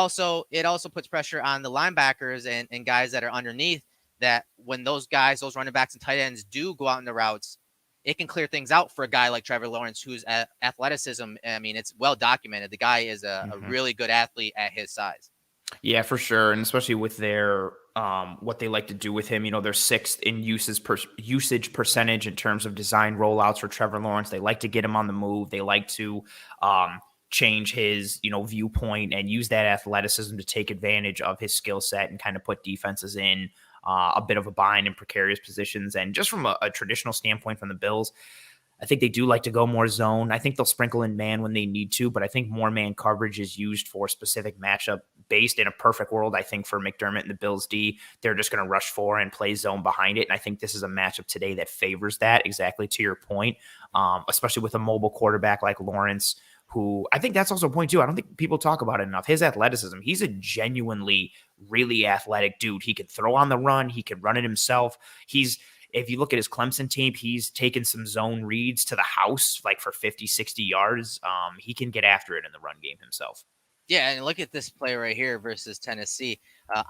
it also puts pressure on the linebackers and guys that are underneath, that when those running backs and tight ends do go out in the routes, it can clear things out for a guy like Trevor Lawrence, whose athleticism, I mean, it's well documented. The guy is a really good athlete at his size. Yeah, for sure. And especially with their what they like to do with him, they're 6th in usage percentage in terms of design rollouts for Trevor Lawrence. They like to get him on the move. They like to change his, viewpoint and use that athleticism to take advantage of his skill set and kind of put defenses in a bit of a bind in precarious positions. And just from a traditional standpoint from the Bills, I think they do like to go more zone. I think they'll sprinkle in man when they need to, but I think more man coverage is used for specific matchup based. In a perfect world, I think for McDermott and the Bills D, they're just going to rush 4 and play zone behind it. And I think this is a matchup today that favors that, exactly to your point, especially with a mobile quarterback like Lawrence, who I think that's also a point too. I don't think people talk about it enough. His athleticism, he's a genuinely really athletic dude. He can throw on the run. He can run it himself. If you look at his Clemson tape, he's taken some zone reads to the house, like for 50, 60 yards. He can get after it in the run game himself. Yeah, and look at this play right here versus Tennessee.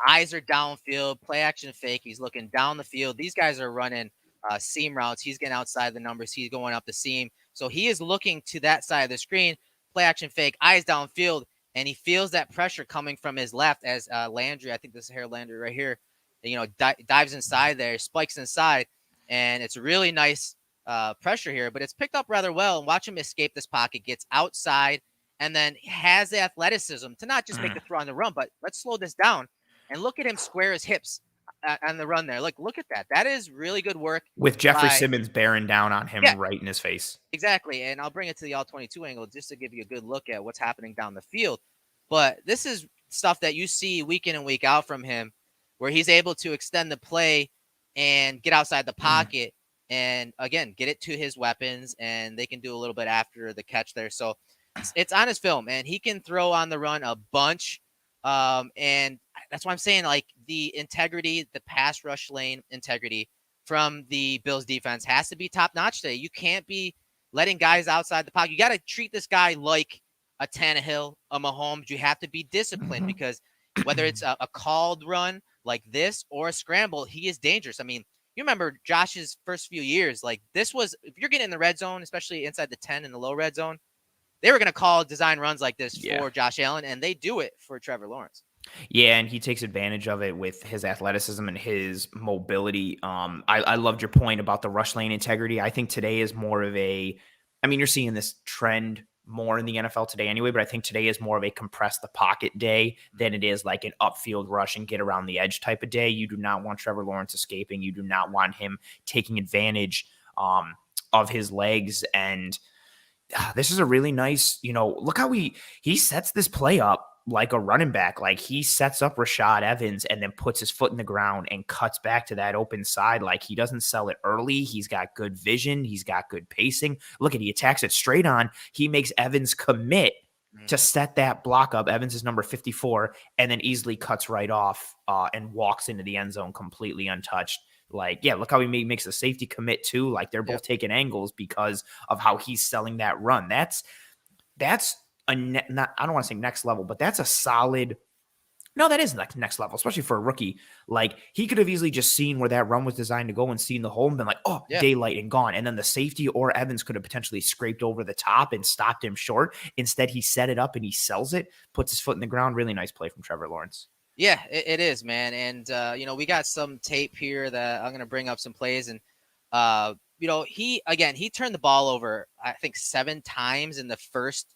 Eyes are downfield, play action fake. He's looking down the field. These guys are running seam routes. He's getting outside the numbers. He's going up the seam. So he is looking to that side of the screen, play action fake, eyes downfield, and he feels that pressure coming from his left as Landry, I think this is Harold Landry right here, dives inside there, spikes inside, and it's a really nice pressure here, but it's picked up rather well. And watch him escape this pocket, gets outside, and then has the athleticism to not just make the throw on the run, but let's slow this down and look at him square his hips on the run there. Look at that. That is really good work. With Jeffrey Simmons bearing down on him right in his face. Exactly. And I'll bring it to the all-22 angle just to give you a good look at what's happening down the field. But this is stuff that you see week in and week out from him, where he's able to extend the play and get outside the pocket and, again, get it to his weapons, and they can do a little bit after the catch there. So it's on his film, and he can throw on the run a bunch. And that's why I'm saying, like, the integrity, the pass rush lane integrity from the Bills defense has to be top-notch today. You can't be letting guys outside the pocket. You got to treat this guy like a Tannehill, a Mahomes. You have to be disciplined because whether it's a called run like this or a scramble, he is dangerous. I mean, you remember Josh's first few years, like this was, if you're getting in the red zone, especially inside the 10 in the low red zone, they were going to call design runs like this for Josh Allen, and they do it for Trevor Lawrence. Yeah, and he takes advantage of it with his athleticism and his mobility. I loved your point about the rush lane integrity. I think today is more of you're seeing this trend more in the NFL today anyway, but I think today is more of a compress the pocket day than it is like an upfield rush and get around the edge type of day. You do not want Trevor Lawrence escaping. You do not want him taking advantage of his legs. And this is a really nice, look how he sets this play up like a running back. Like he sets up Rashad Evans and then puts his foot in the ground and cuts back to that open side. Like he doesn't sell it early. He's got good vision. He's got good pacing. Look at, he attacks it straight on. He makes Evans commit to set that block up. Evans is number 54, and then easily cuts right off and walks into the end zone completely untouched. Like, yeah, look how he makes a safety commit too. Like, they're both taking angles because of how he's selling that run. That's not, I don't want to say next level, but that's a solid. No, that is next level, especially for a rookie. Like, he could have easily just seen where that run was designed to go and seen the hole and been like, oh, Yeah. daylight and gone. And then the safety or Evans could have potentially scraped over the top and stopped him short. Instead, he set it up and he sells it, puts his foot in the ground. Really nice play from Trevor Lawrence. Yeah, it is, man. And, we got some tape here that I'm going to bring up some plays. And, he turned the ball over, I think, 7 times in the first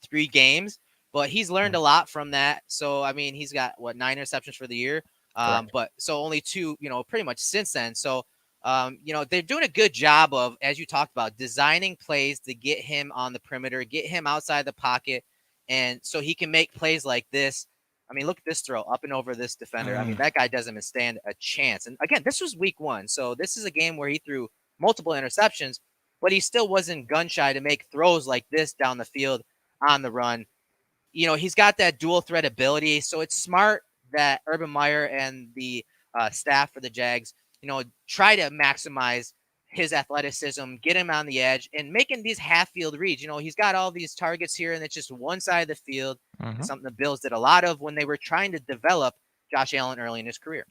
3 games, but he's learned a lot from that. So, I mean, he's got, 9 interceptions for the year? But so only 2, pretty much since then. So, they're doing a good job of, as you talked about, designing plays to get him on the perimeter, get him outside the pocket, and so he can make plays like this. I mean, look at this throw up and over this defender. I mean, that guy doesn't even stand a chance. And again, this was week 1. So this is a game where he threw multiple interceptions, but he still wasn't gun shy to make throws like this down the field on the run. He's got that dual threat ability. So it's smart that Urban Meyer and the staff for the Jags, try to maximize his athleticism, get him on the edge, and making these half-field reads. He's got all these targets here, and it's just one side of the field. It's something the Bills did a lot of when they were trying to develop Josh Allen early in his career.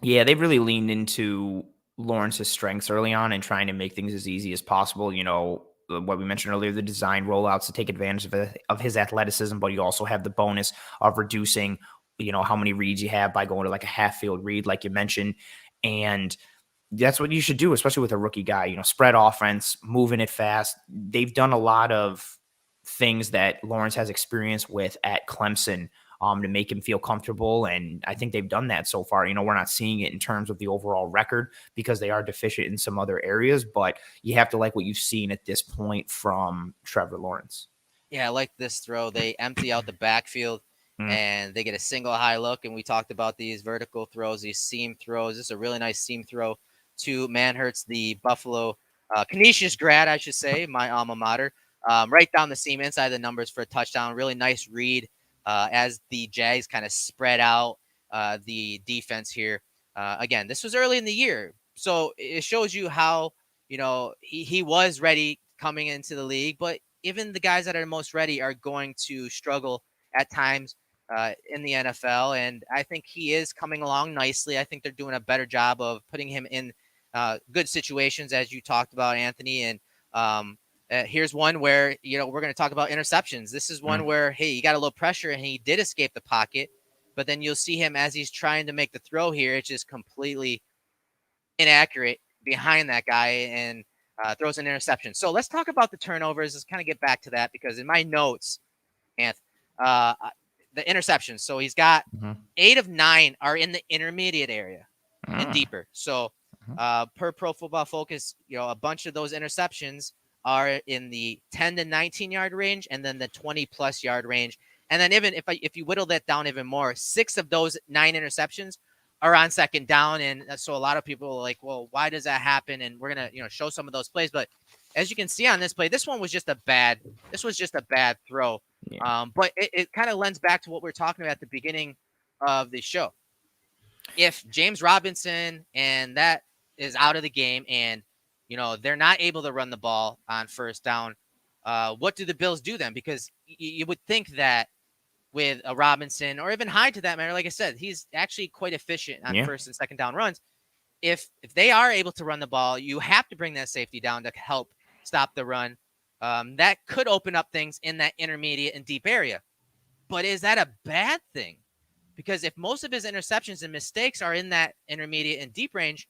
Yeah, they've really leaned into Lawrence's strengths early on and trying to make things as easy as possible. What we mentioned earlier, the design rollouts to take advantage of his athleticism, but you also have the bonus of reducing, how many reads you have by going to like a half-field read, like you mentioned. And that's what you should do, especially with a rookie guy, spread offense, moving it fast. They've done a lot of things that Lawrence has experience with at Clemson to make him feel comfortable. And I think they've done that so far. We're not seeing it in terms of the overall record because they are deficient in some other areas, but you have to like what you've seen at this point from Trevor Lawrence. Yeah, I like this throw. They empty out the backfield and they get a single high look. And we talked about these vertical throws, these seam throws. This is a really nice seam throw to Manhertz, the Buffalo Canisius grad, I should say, my alma mater, right down the seam inside the numbers for a touchdown. Really nice read as the Jags kind of spread out the defense here. Again, this was early in the year, so it shows you how, he was ready coming into the league, but even the guys that are most ready are going to struggle at times in the NFL, and I think he is coming along nicely. I think they're doing a better job of putting him in good situations, as you talked about, Anthony. And here's one where, we're going to talk about interceptions. This is one where, hey, he got a little pressure and he did escape the pocket, but then you'll see him as he's trying to make the throw here. It's just completely inaccurate behind that guy and throws an interception. So let's talk about the turnovers. Let's kind of get back to that because in my notes, Anth, the interceptions. So he's got 8 of 9 are in the intermediate area and deeper. So per Pro Football Focus, a bunch of those interceptions are in the 10 to 19 yard range and then the 20 plus yard range. And then even if you whittle that down even more, 6 of those 9 interceptions are on second down. And so a lot of people are like, well, why does that happen? And we're going to, show some of those plays. But as you can see on this play, this was just a bad throw. Yeah. But it kind of lends back to what we were talking about at the beginning of the show. If James Robinson and that is out of the game and, they're not able to run the ball on first down, what do the Bills do then? Because you would think that with a Robinson or even Hyde to that matter, like I said, he's actually quite efficient on first and second down runs. If they are able to run the ball, you have to bring that safety down to help stop the run. That could open up things in that intermediate and deep area. But is that a bad thing? Because if most of his interceptions and mistakes are in that intermediate and deep range,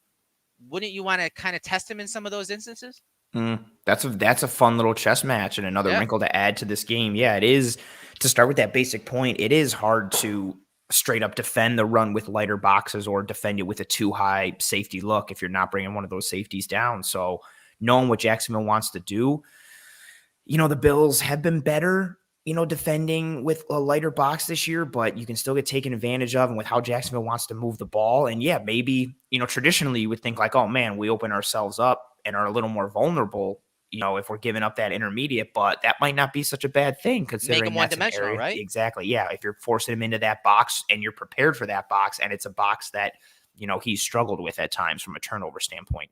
wouldn't you want to kind of test him in some of those instances? That's a fun little chess match and another wrinkle to add to this game. Yeah, it is. To start with that basic point, it is hard to straight up defend the run with lighter boxes or defend it with a too high safety look if you're not bringing one of those safeties down. So knowing what Jacksonville wants to do, the Bills have been better, defending with a lighter box this year, but you can still get taken advantage of. And with how Jacksonville wants to move the ball. And yeah, maybe, traditionally you would think like, oh man, we open ourselves up and are a little more vulnerable if we're giving up that intermediate, but that might not be such a bad thing Make him considering one that's an dimensional, area. right? Exactly. Yeah. If you're forcing him into that box and you're prepared for that box, and it's a box that, he's struggled with at times from a turnover standpoint.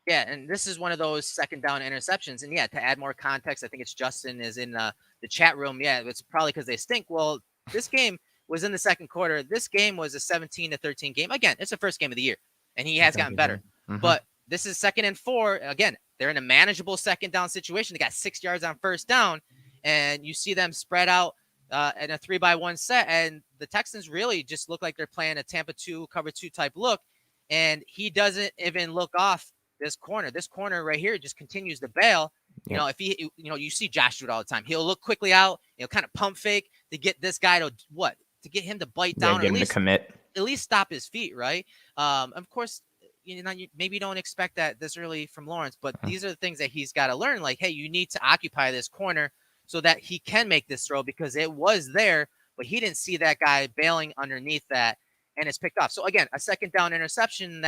Yeah, and this is one of those second down interceptions. And yeah, to add more context, I think it's Justin is in the chat room. Yeah, it's probably because they stink. Well, this game was in the second quarter. This game was a 17-13 game. Again, it's the first game of the year, and he has gotten better. Mm-hmm. But this is 2nd and 4. Again, they're in a manageable second down situation. They got 6 yards on first down, and you see them spread out in a 3-by-1 set, and the Texans really just look like they're playing a Tampa 2 cover 2 type look, and he doesn't even look off this corner right here just continues to bail. Yep. If he, you see Josh do it all the time. He'll look quickly out, kind of pump fake to get this guy to get him to bite down, or get him to commit, at least stop his feet, right? Of course, you maybe don't expect that this early from Lawrence, but these are the things that he's got to learn. Like, hey, you need to occupy this corner so that he can make this throw, because it was there, but he didn't see that guy bailing underneath that, and it's picked off. So again, a second down interception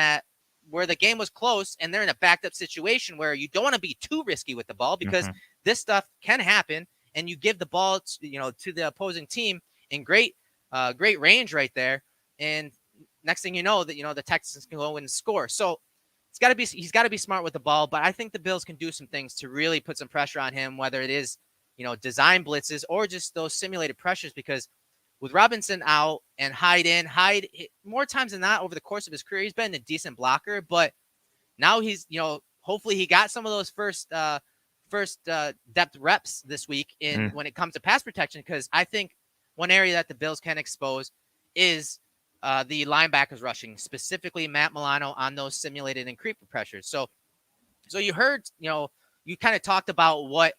where the game was close and they're in a backed up situation where you don't want to be too risky with the ball, because this stuff can happen, and you give the ball to the opposing team in great range right there. And next thing you know, that the Texans can go and score. So he's got to be smart with the ball, but I think the Bills can do some things to really put some pressure on him, whether it is, design blitzes or just those simulated pressures, because with Robinson out and Hyde more times than not over the course of his career, he's been a decent blocker, but now he's, hopefully he got some of those first depth reps this week when it comes to pass protection, because I think one area that the Bills can expose is the linebackers rushing, specifically Matt Milano on those simulated and creeper pressures. So you heard, you kind of talked about what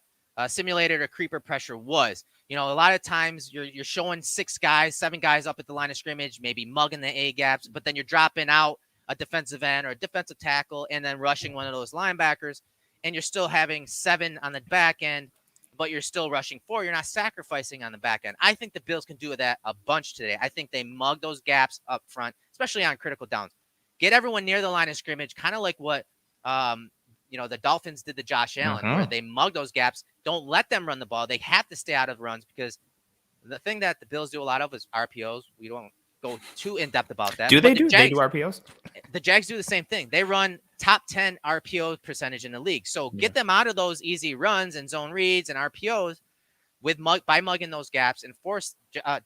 simulated or creeper pressure was. A lot of times you're showing 7 guys up at the line of scrimmage, maybe mugging the A gaps, but then you're dropping out a defensive end or a defensive tackle and then rushing one of those linebackers, and you're still having 7 on the back end, but you're still rushing 4. You're not sacrificing on the back end. I think the Bills can do that a bunch today. I think they mug those gaps up front, especially on critical downs. Get everyone near the line of scrimmage, kind of like what the Dolphins did to Josh Allen, where they mug those gaps. Don't let them run the ball. They have to stay out of runs, because the thing that the Bills do a lot of is RPOs. We don't go too in-depth about that. They do RPOs? The Jags do the same thing. They run top 10 RPO percentage in the league. So get them out of those easy runs and zone reads and RPOs by mugging those gaps, and force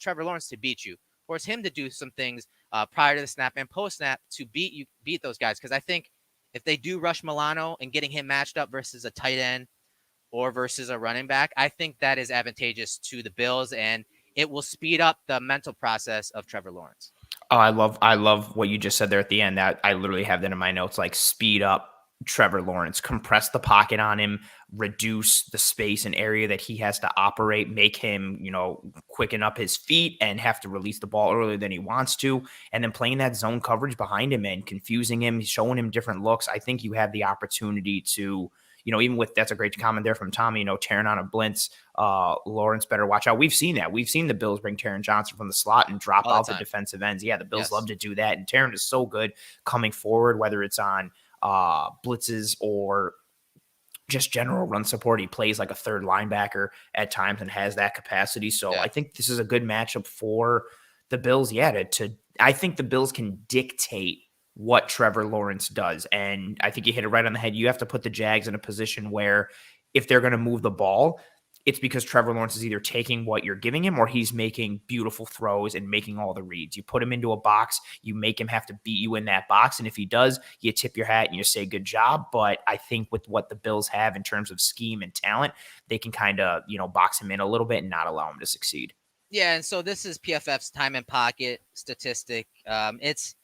Trevor Lawrence to beat you. Force him to do some things prior to the snap and post-snap to beat those guys, because I think if they do rush Milano and getting him matched up versus a tight end or versus a running back, I think that is advantageous to the Bills, and it will speed up the mental process of Trevor Lawrence. Oh, I love what you just said there at the end. That I literally have that in my notes, like speed up Trevor Lawrence, compress the pocket on him, reduce the space and area that he has to operate, make him, quicken up his feet and have to release the ball earlier than he wants to. And then playing that zone coverage behind him and confusing him, showing him different looks. I think you have the opportunity to, even with, that's a great comment there from Tommy, tearing on a blitz, Lawrence better watch out. We've seen that. We've seen the Bills bring Taron Johnson from the slot and drop out the defensive ends. Yeah, the Bills love to do that. And Taron is so good coming forward, whether it's on blitzes or just general run support. He plays like a third linebacker at times and has that capacity. So I think this is a good matchup for the Bills. I think the Bills can dictate what Trevor Lawrence does. And I think you hit it right on the head. You have to put the Jags in a position where if they're going to move the ball, it's because Trevor Lawrence is either taking what you're giving him or he's making beautiful throws and making all the reads. You put him into a box, you make him have to beat you in that box. And if he does, you tip your hat and you say, good job. But I think with what the Bills have in terms of scheme and talent, they can kind of, box him in a little bit and not allow him to succeed. Yeah. And so this is PFF's time and pocket statistic. It's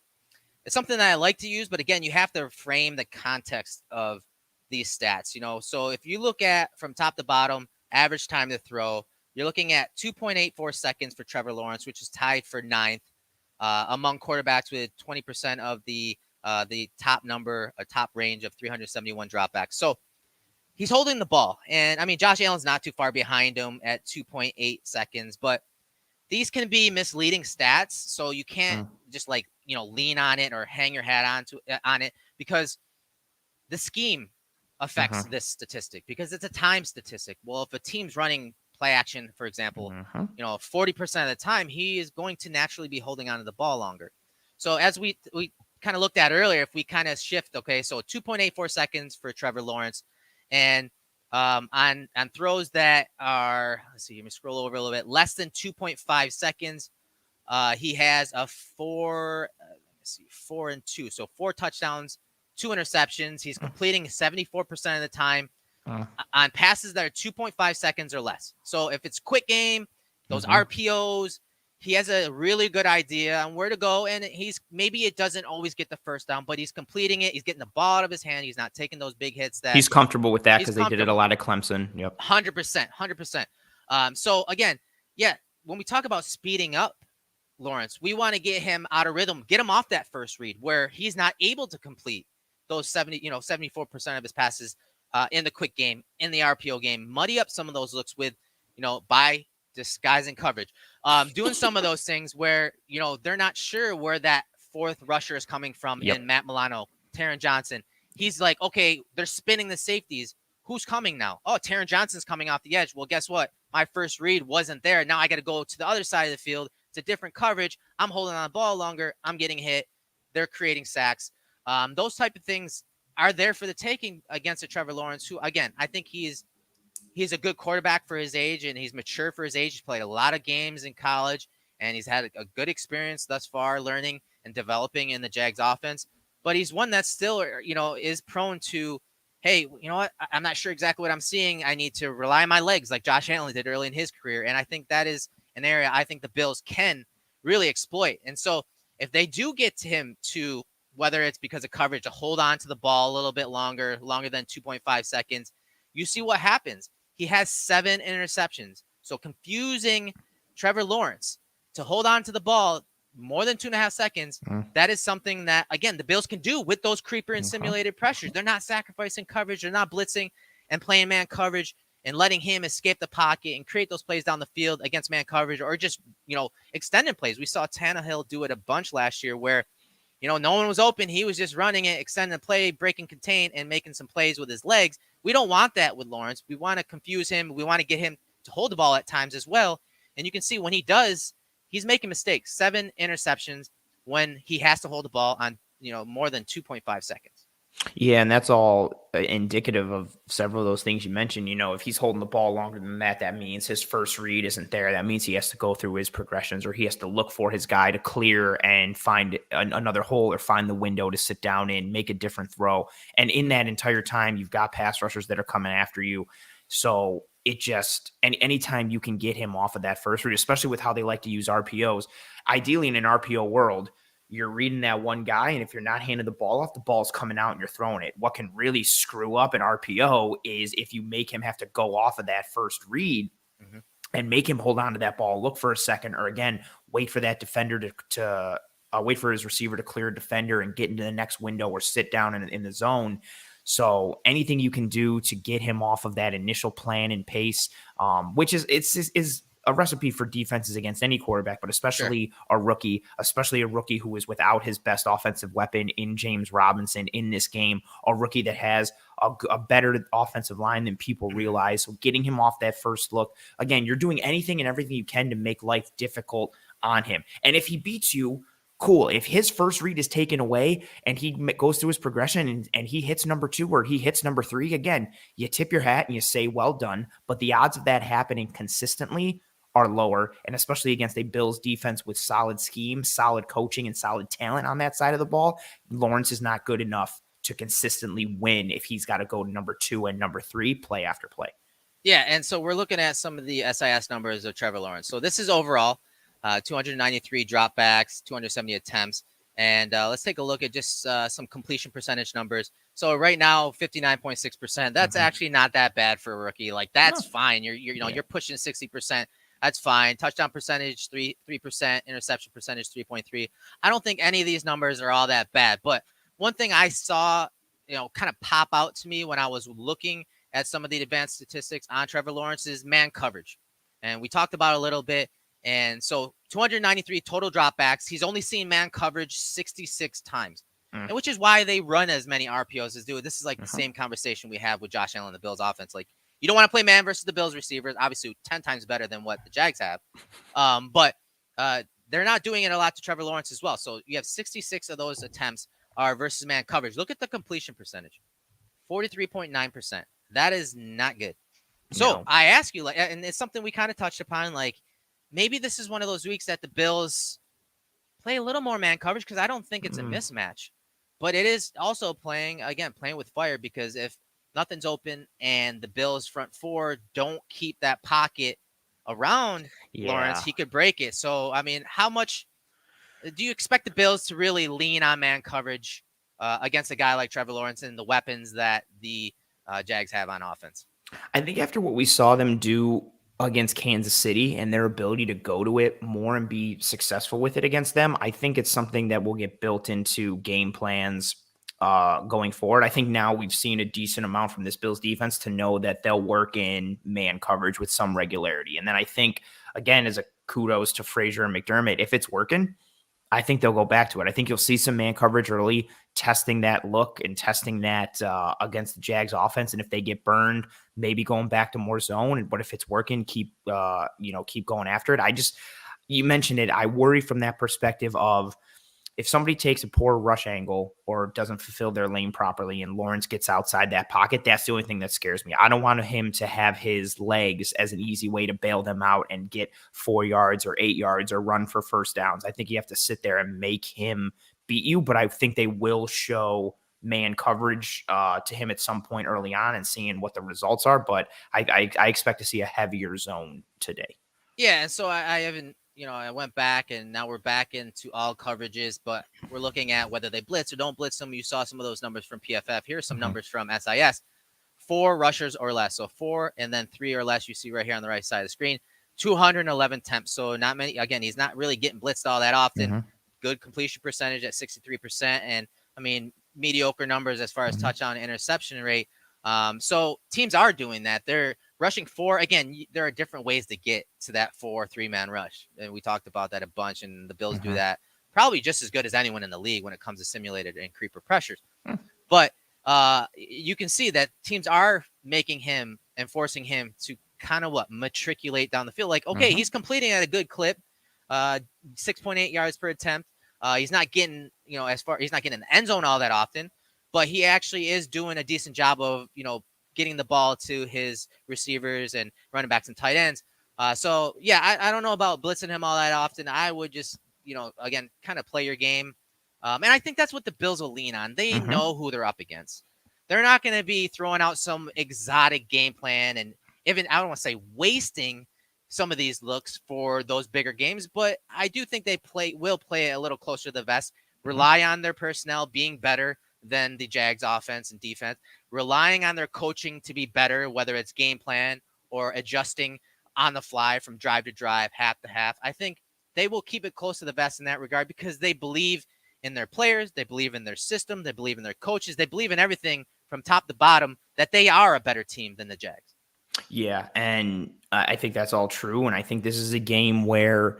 something that I like to use, but again, you have to frame the context of these stats, So if you look at from top to bottom, average time to throw, you're looking at 2.84 seconds for Trevor Lawrence, which is tied for 9th among quarterbacks with 20% of the top range of 371 dropbacks. So he's holding the ball. And I mean, Josh Allen's not too far behind him at 2.8 seconds, but these can be misleading stats. So you can't just lean on it or hang your hat on it, because the scheme affects this statistic because it's a time statistic. Well, if a team's running play action, for example, 40% of the time, he is going to naturally be holding on to the ball longer. So as we kind of looked at earlier, if we kind of shift, okay, so 2.84 seconds for Trevor Lawrence, and on throws that are, let's see, let me scroll over a little bit, less than 2.5 seconds, he has a 4 and 2, so 4 touchdowns, 2 interceptions. He's completing 74% of the time on passes that are 2.5 seconds or less. So if it's quick game, those RPOs, he has a really good idea on where to go, and maybe it doesn't always get the first down, but he's completing it. He's getting the ball out of his hand. He's not taking those big hits. He's comfortable with that because they did it a lot at Clemson. Yep. 100%. So again, yeah, when we talk about speeding up Lawrence, we want to get him out of rhythm, get him off that first read where he's not able to complete those 74% of his passes in the quick game, in the RPO game, muddy up some of those looks with, by disguising coverage, doing some of those things where, they're not sure where that fourth rusher is coming from in Matt Milano, Taron Johnson. He's like, okay, they're spinning the safeties. Who's coming now? Oh, Taron Johnson's coming off the edge. Well, guess what? My first read wasn't there. Now I got to go to the other side of the field. It's a different coverage. I'm holding on the ball longer. I'm getting hit. They're creating sacks. Those type of things are there for the taking against a Trevor Lawrence, who, again, I think he's a good quarterback for his age, and he's mature for his age. He's played a lot of games in college, and he's had a good experience thus far learning and developing in the Jags offense. But he's one that still, is prone to, hey, you know what? I'm not sure exactly what I'm seeing. I need to rely on my legs like Josh Allen did early in his career. And I think that is an area I think the Bills can really exploit. And so if they do get to him to, whether it's because of coverage, to hold on to the ball a little bit longer than 2.5 seconds, you see what happens. He has 7 interceptions. So confusing Trevor Lawrence to hold on to the ball more than 2.5 seconds, that is something that, again, the Bills can do with those creeper and simulated pressures. They're not sacrificing coverage. They're not blitzing and playing man coverage and letting him escape the pocket and create those plays down the field against man coverage, or just, extended plays. We saw Tannehill do it a bunch last year where, no one was open. He was just running it, extending the play, breaking contain, and making some plays with his legs. We don't want that with Lawrence. We want to confuse him. We want to get him to hold the ball at times as well. And you can see when he does, he's making mistakes. 7 interceptions when he has to hold the ball on, more than 2.5 seconds. Yeah, and that's all indicative of several of those things you mentioned. If he's holding the ball longer than that, that means his first read isn't there. That means he has to go through his progressions, or he has to look for his guy to clear and find another hole, or find the window to sit down in, make a different throw. And in that entire time, you've got pass rushers that are coming after you. So it just, and anytime you can get him off of that first read, especially with how they like to use RPOs, ideally in an RPO world, you're reading that one guy, and if you're not handing the ball off, the ball's coming out and you're throwing it. What can really screw up an RPO is if you make him have to go off of that first read and make him hold on to that ball, look for a second, or again, wait for that defender to wait for his receiver to clear a defender and get into the next window or sit down in the zone. So anything you can do to get him off of that initial plan and pace, which is a recipe for defenses against any quarterback, but especially a rookie who is without his best offensive weapon in James Robinson in this game, a rookie that has a better offensive line than people realize. So getting him off that first look, again, you're doing anything and everything you can to make life difficult on him. And if he beats you, cool. If his first read is taken away and he goes through his progression and he hits number 2 or he hits number 3, again, you tip your hat and you say, well done. But the odds of that happening consistently are lower, and especially against a Bills defense with solid scheme, solid coaching, and solid talent on that side of the ball, Lawrence is not good enough to consistently win if he's got to go to number 2 and number 3 play after play. Yeah, and so we're looking at some of the SIS numbers of Trevor Lawrence. So this is overall 293 dropbacks, 270 attempts, and let's take a look at just some completion percentage numbers. So right now, 59.6%. That's actually not that bad for a rookie. Like that's fine. You're pushing 60%. That's fine. Touchdown percentage, 3%. Interception percentage, 3.3. I don't think any of these numbers are all that bad. But one thing I saw, kind of pop out to me when I was looking at some of the advanced statistics on Trevor Lawrence is man coverage. And we talked about it a little bit. And so 293 total dropbacks. He's only seen man coverage 66 times. and which is why they run as many RPOs as do. This is like the Uh-huh. same conversation we have with Josh Allen and the Bills offense. Like, you don't want to play man versus the Bills receivers, obviously 10 times better than what the Jags have. But they're not doing it a lot to Trevor Lawrence as well. So you have 66 of those attempts are versus man coverage. Look at the completion percentage, 43.9%. That is not good. So No. I ask you, like, and it's something we kind of touched upon, like maybe this is one of those weeks that the Bills play a little more man coverage because I don't think it's a mismatch, but it is also playing with fire because if nothing's open and the Bills front four don't keep that pocket around Lawrence, Yeah. he could break it. So I mean, how much do you expect the Bills to really lean on man coverage against a guy like Trevor Lawrence and the weapons that the Jags have on offense? I think after what we saw them do against Kansas City and their ability to go to it more and be successful with it against them, I think it's something that will get built into game plans going forward. I think now we've seen a decent amount from this Bills defense to know that they'll work in man coverage with some regularity. And then I think, again, as a kudos to Frazier and McDermott, if it's working, I think they'll go back to it. I think you'll see some man coverage early, testing that look and testing that against the Jags offense. And if they get burned, maybe going back to more zone. But if it's working, keep going after it. You mentioned it. I worry from that perspective of if somebody takes a poor rush angle or doesn't fulfill their lane properly and Lawrence gets outside that pocket, that's the only thing that scares me. I don't want him to have his legs as an easy way to bail them out and get 4 yards or 8 yards or run for first downs. I think you have to sit there and make him beat you, but I think they will show man coverage to him at some point early on and seeing what the results are. But I expect to see a heavier zone today. Yeah, and so I haven't, I went back and now we're back into all coverages, but we're looking at whether they blitz or don't blitz them. You saw some of those numbers from PFF. Here's some numbers from SIS. 4 rushers or less. So 4 and then 3 or less you see right here on the right side of the screen. 211 attempts. So not many. Again, he's not really getting blitzed all that often. Good completion percentage at 63%. And I mean, mediocre numbers as far as touchdown and interception rate. So teams are doing that. They're rushing 4. Again, there are different ways to get to that 3-man rush. And we talked about that a bunch. And the Bills do that probably just as good as anyone in the league when it comes to simulated and creeper pressures. But you can see that teams are making him and forcing him to kind of matriculate down the field. Like, okay, he's completing at a good clip, 6.8 yards per attempt. He's not getting, he's not getting in the end zone all that often, but he actually is doing a decent job of, getting the ball to his receivers and running backs and tight ends. So yeah, I don't know about blitzing him all that often. I would just, again, kind of play your game. And I think that's what the Bills will lean on. They know who they're up against. They're not going to be throwing out some exotic game plan and even, I don't want to say wasting some of these looks for those bigger games, but I do think they will play a little closer to the vest, rely on their personnel being better than the Jags offense and defense, relying on their coaching to be better, whether it's game plan or adjusting on the fly from drive to drive, half to half. I think they will keep it close to the vest in that regard because they believe in their players, they believe in their system, they believe in their coaches, they believe in everything from top to bottom that they are a better team than the Jags. Yeah, and I think that's all true. And I think this is a game where,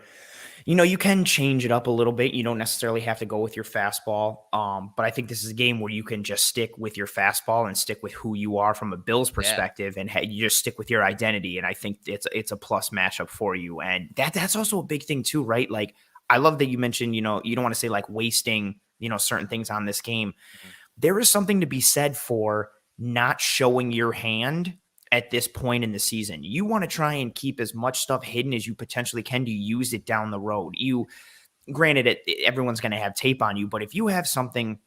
you can change it up a little bit. You don't necessarily have to go with your fastball. But I think this is a game where you can just stick with your fastball and stick with who you are from a Bills perspective, and you just stick with your identity. And I think it's a plus matchup for you. And that's also a big thing too, right? Like, I love that you mentioned, you don't want to say like wasting, certain things on this game. There is something to be said for not showing your hand at this point in the season. You want to try and keep as much stuff hidden as you potentially can to use it down the road. Granted, everyone's going to have tape on you, but if you have something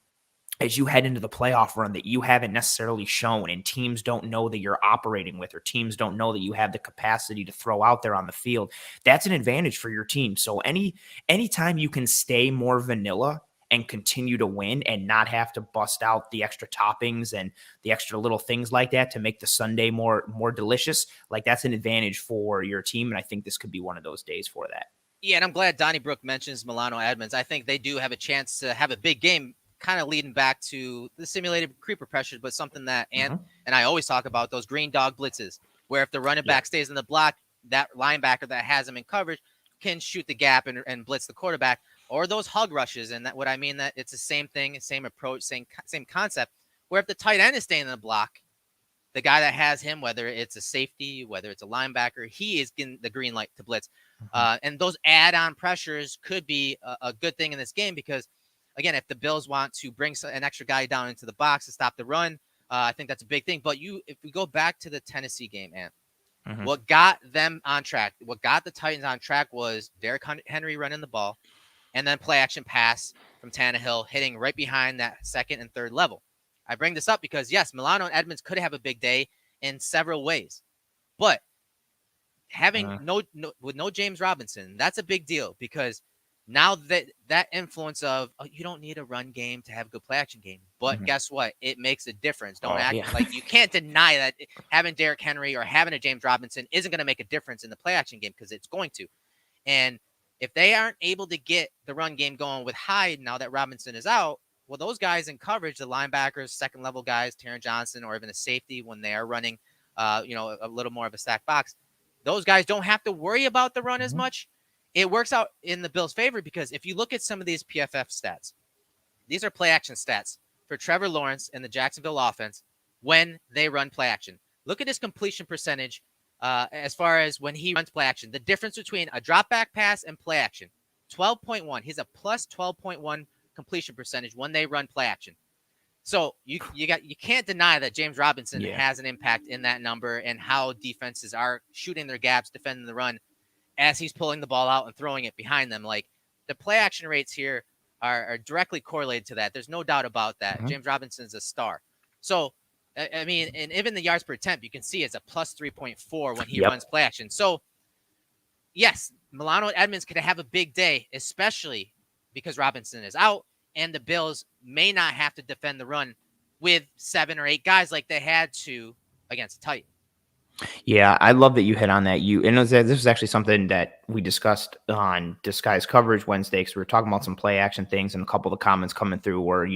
as you head into the playoff run that you haven't necessarily shown and teams don't know that you're operating with, or teams don't know that you have the capacity to throw out there on the field, that's an advantage for your team. So anytime you can stay more vanilla and continue to win and not have to bust out the extra toppings and the extra little things like that to make the Sunday more delicious, like that's an advantage for your team. And I think this could be one of those days for that. Yeah, and I'm glad Donnybrook mentions Milano Edmonds. I think they do have a chance to have a big game, kind of leading back to the simulated creeper pressures, but something that and I always talk about, those green dog blitzes, where if the running back stays in the block, that linebacker that has him in coverage can shoot the gap and blitz the quarterback. or those hug rushes. And that what I mean that it's the same thing, same approach, same concept. Where if the tight end is staying in the block, the guy that has him, whether it's a safety, whether it's a linebacker, he is getting the green light to blitz. And those add-on pressures could be a good thing in this game because, again, if the Bills want to bring an extra guy down into the box to stop the run, I think that's a big thing. But if we go back to the Tennessee game, and what got them on track, what got the Titans on track was Derrick Henry running the ball, and then play action pass from Tannehill hitting right behind that second and third level. I bring this up because, yes, Milano and Edmonds could have a big day in several ways. But having with no James Robinson, that's a big deal because now that influence of you don't need a run game to have a good play action game. But guess what? It makes a difference. Don't act like you can't deny that having Derrick Henry or having a James Robinson isn't going to make a difference in the play action game because it's going to. And if they aren't able to get the run game going with Hyde now that Robinson is out, well, those guys in coverage, the linebackers, second level guys, Taron Johnson, or even a safety when they are running, a little more of a stack box, those guys don't have to worry about the run as much. It works out in the Bills' favor because if you look at some of these PFF stats, these are play action stats for Trevor Lawrence and the Jacksonville offense when they run play action. Look at his completion percentage as far as when he runs play action. The difference between a drop back pass and play action, 12.1. He's a plus 12.1 completion percentage when they run play action. So you can't deny that James Robinson has an impact in that number and how defenses are shooting their gaps, defending the run as he's pulling the ball out and throwing it behind them. Like the play action rates here are directly correlated to that. There's no doubt about that. James Robinson's a star. So, I mean, and even the yards per attempt, you can see it's a plus 3.4 when he runs play action. So, yes, Milano and Edmonds could have a big day, especially because Robinson is out and the Bills may not have to defend the run with 7 or 8 guys like they had to against the Titans. Yeah, I love that you hit on that. This was actually something that we discussed on Disguised Coverage Wednesday because we were talking about some play action things, and a couple of the comments coming through where,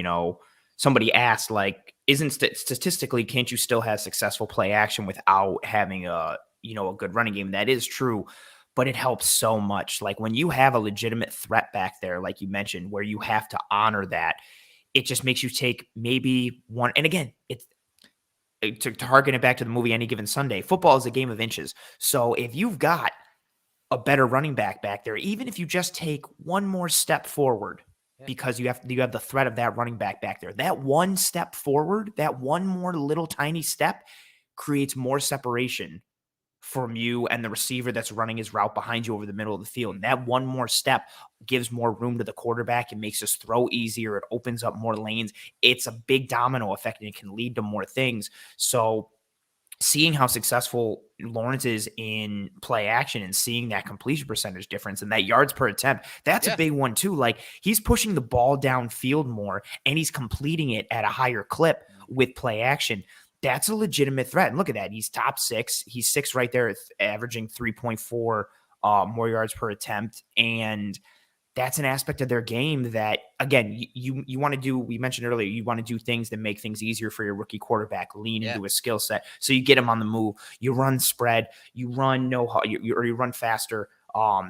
somebody asked, like, statistically, can't you still have successful play action without having a good running game? That is true, but it helps so much. Like when you have a legitimate threat back there, like you mentioned, where you have to honor that, it just makes you take maybe one. And again, it's to harken it back to the movie Any Given Sunday, football is a game of inches. So if you've got a better running back there, even if you just take one more step forward, because you have the threat of that running back there, that one step forward, that one more little tiny step creates more separation from you and the receiver that's running his route behind you over the middle of the field. And that one more step gives more room to the quarterback and makes his throw easier. It opens up more lanes. It's a big domino effect and it can lead to more things. So seeing how successful Lawrence is in play action and seeing that completion percentage difference and that yards per attempt, that's a big one too. Like he's pushing the ball downfield more and he's completing it at a higher clip with play action. That's a legitimate threat. And look at that. He's top 6. He's 6 right there, averaging 3.4 more yards per attempt. And that's an aspect of their game that, again, you want to do, we mentioned earlier, you want to do things that make things easier for your rookie quarterback, lean into a skill set. So you get him on the move. You run spread. You run you run faster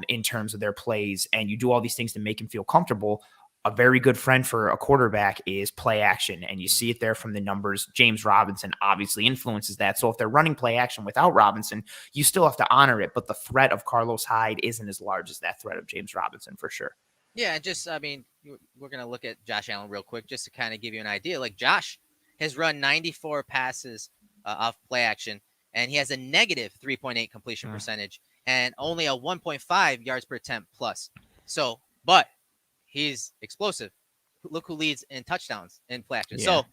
in terms of their plays. And you do all these things to make him feel comfortable. A very good friend for a quarterback is play action, and you see it there from the numbers. James Robinson obviously influences that. So if they're running play action without Robinson, you still have to honor it, but the threat of Carlos Hyde isn't as large as that threat of James Robinson for sure. Yeah, we're going to look at Josh Allen real quick just to kind of give you an idea. Like Josh has run 94 passes off play action, and he has a negative 3.8 completion percentage and only a 1.5 yards per attempt plus. So, but he's explosive. Look who leads in touchdowns in play action. So,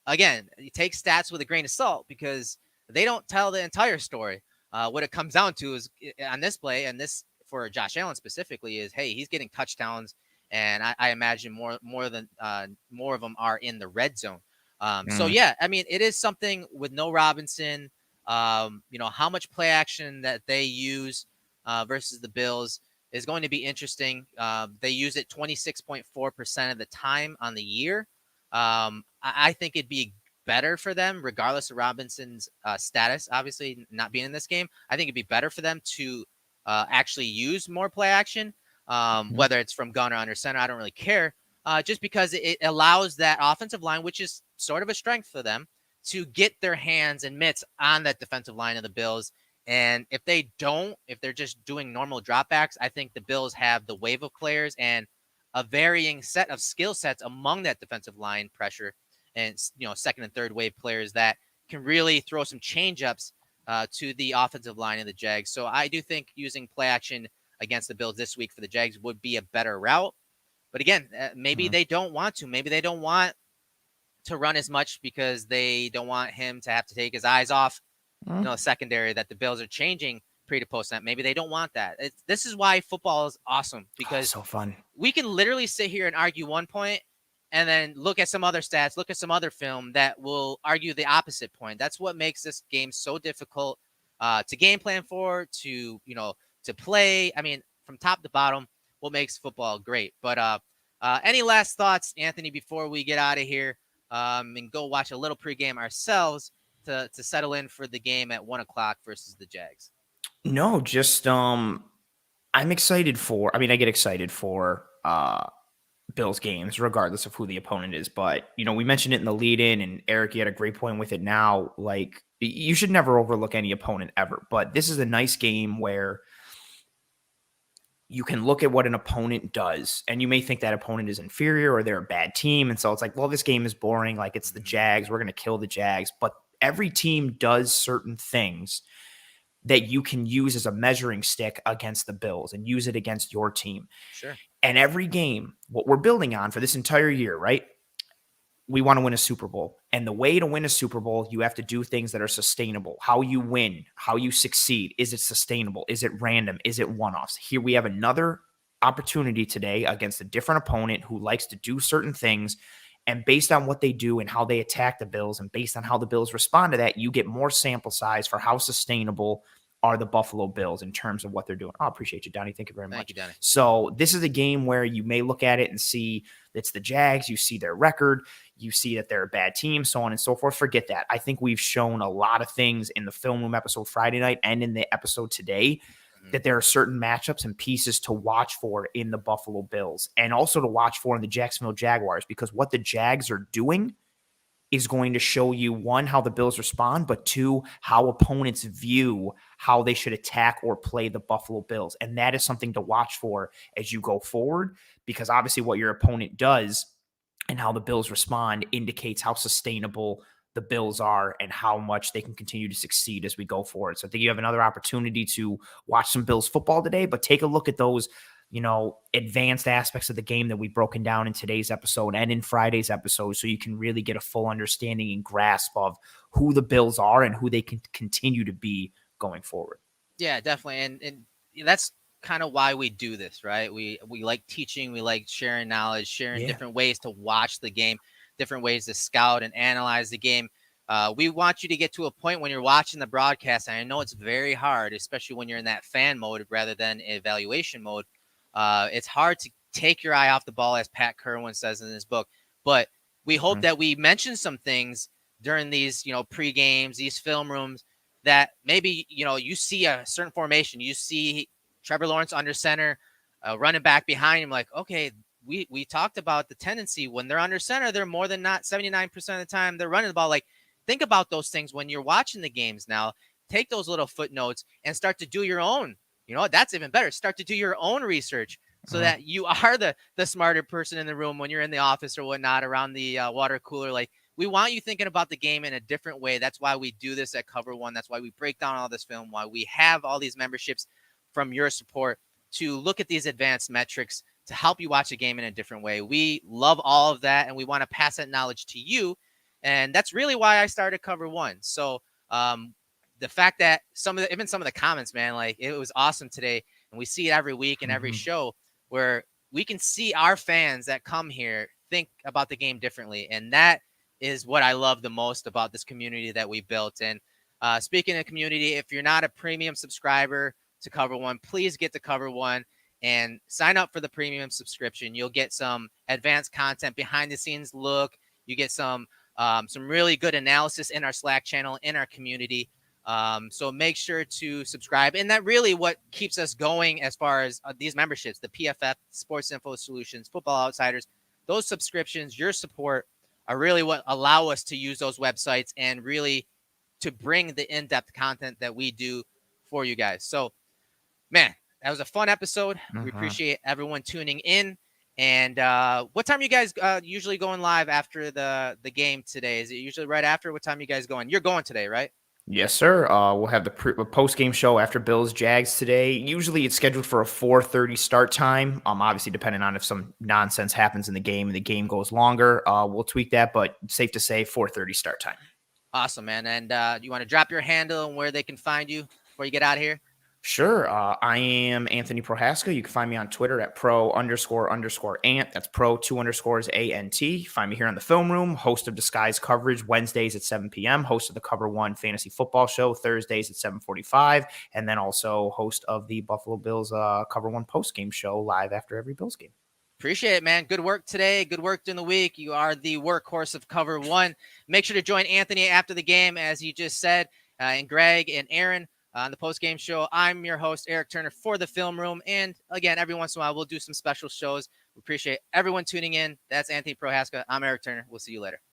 again, you take stats with a grain of salt because they don't tell the entire story. What it comes down to is on this play, and this for Josh Allen specifically, is hey, he's getting touchdowns, and I imagine more of them are in the red zone. So yeah, I mean, it is something with no Robinson. How much play action that they use versus the Bills is going to be interesting. They use it 26.4% of the time on the year. I think it'd be better for them, regardless of Robinson's status, obviously not being in this game. I think it'd be better for them to actually use more play action. Mhm. whether it's from gun or under center. I don't really care. Just because it allows that offensive line, which is sort of a strength for them, to get their hands and mitts on that defensive line of the Bills. And if they don't, if they're just doing normal dropbacks, I think the Bills have the wave of players and a varying set of skill sets among that defensive line pressure and, second and third wave players that can really throw some change ups to the offensive line of the Jags. So I do think using play action against the Bills this week for the Jags would be a better route. But again, maybe Mhm. they don't want to. Maybe they don't want to run as much because they don't want him to have to take his eyes off, Mhm. secondary that the Bills are changing pre to post snap. Maybe they don't want that. This is why football is awesome, Oh, because so fun. we can literally sit here and argue one point and then look at some other stats, look at some other film that will argue the opposite point. That's what makes this game so difficult to game plan for, to play. I mean, from top to bottom, what makes football great. But any last thoughts, Anthony, before we get out of here and go watch a little pregame ourselves to settle in for the game at 1 o'clock versus the Jags? No, just I'm excited for. I mean, I get excited for Bills games, regardless of who the opponent is. But we mentioned it in the lead in, and Eric, you had a great point with it now. Like, you should never overlook any opponent ever. But this is a nice game where you can look at what an opponent does, and you may think that opponent is inferior or they're a bad team. And so it's like, well, this game is boring. Like, it's the Mm-hmm. Jags. We're going to kill the Jags. But every team does certain things that you can use as a measuring stick against the Bills and use it against your team. Sure. And every game, what we're building on for this entire year, right? We want to win a Super Bowl. And the way to win a Super Bowl, you have to do things that are sustainable. How you win, how you succeed. Is it sustainable? Is it random? Is it one offs? Here we have another opportunity today against a different opponent who likes to do certain things. And based on what they do and how they attack the Bills, and based on how the Bills respond to that, you get more sample size for how sustainable are the Buffalo Bills in terms of what they're doing. I appreciate you, Donnie. Thank you very Thank much. you, Danny. So this is a game where you may look at it and see it's the Jags. You see their record. You see that they're a bad team, so on and so forth. Forget that. I think we've shown a lot of things in the film room episode Friday night and in the episode today Mm-hmm. that there are certain matchups and pieces to watch for in the Buffalo Bills and also to watch for in the Jacksonville Jaguars, because what the Jags are doing is going to show you, one, how the Bills respond, but two, how opponents view how they should attack or play the Buffalo Bills. And that is something to watch for as you go forward, because obviously what your opponent does and how the Bills respond indicates how sustainable the Bills are and how much they can continue to succeed as we go forward. So I think you have another opportunity to watch some Bills football today, but take a look at those advanced aspects of the game that we've broken down in today's episode and in Friday's episode, so you can really get a full understanding and grasp of who the Bills are and who they can continue to be going forward. Yeah, definitely. And that's kind of why we do this, right? We like teaching, we like sharing knowledge, sharing Yeah. different ways to watch the game, different ways to scout and analyze the game. We want you to get to a point when you're watching the broadcast, and I know it's very hard, especially when you're in that fan mode rather than evaluation mode. It's hard to take your eye off the ball, as Pat Kerwin says in his book. But we hope Mhm. that we mention some things during these, pre-games, these film rooms, that maybe, you see a certain formation, you see Trevor Lawrence under center, running back behind him, like, okay, we talked about the tendency when they're under center, they're more than not 79% of the time they're running the ball. Like, think about those things when you're watching the games now. Take those little footnotes and start to do your own. That's even better. Start to do your own research so Mhm. that you are the smarter person in the room when you're in the office or whatnot around the water cooler. Like, we want you thinking about the game in a different way. That's why we do this at Cover One. That's why we break down all this film, why we have all these memberships from your support to look at these advanced metrics to help you watch a game in a different way. We love all of that, and we want to pass that knowledge to you. And that's really why I started Cover One. So the fact that some of the comments, man, like, it was awesome today, and we see it every week and every Mhm. show where we can see our fans that come here think about the game differently, and that is what I love the most about this community that we built. And speaking of community, if you're not a premium subscriber to Cover One, please get to Cover One and sign up for the premium subscription. You'll get some advanced content, behind the scenes look. You get some really good analysis in our Slack channel, in our community. So make sure to subscribe. And that really what keeps us going as far as these memberships, the PFF, Sports Info Solutions, Football Outsiders, those subscriptions, your support are really what allow us to use those websites and really to bring the in-depth content that we do for you guys. So, man, that was a fun episode. We appreciate everyone tuning in. And what time are you guys usually going live after the game today? Is it usually right after? What time are you guys going? You're going today, right? Yes, sir. We'll have the post-game show after Bills Jags today. Usually it's scheduled for a 4:30 start time. Obviously depending on if some nonsense happens in the game and the game goes longer, we'll tweak that, but safe to say 4:30 start time. Awesome, man. And you want to drop your handle and where they can find you before you get out of here? Sure. I am Anthony Prohaska. You can find me on Twitter at pro__ant. That's pro 2_ANT. Find me here on the Film Room, host of Disguise Coverage Wednesdays at 7 p.m., host of the Cover One Fantasy Football Show Thursdays at 7:45, and then also host of the Buffalo Bills Cover One postgame show live after every Bills game. Appreciate it, man. Good work today. Good work during the week. You are the workhorse of Cover One. Make sure to join Anthony after the game, as you just said, and Greg and Aaron on the post-game show. I'm your host, Eric Turner, for the Film Room. And again, every once in a while, we'll do some special shows. We appreciate everyone tuning in. That's Anthony Prohaska. I'm Eric Turner. We'll see you later.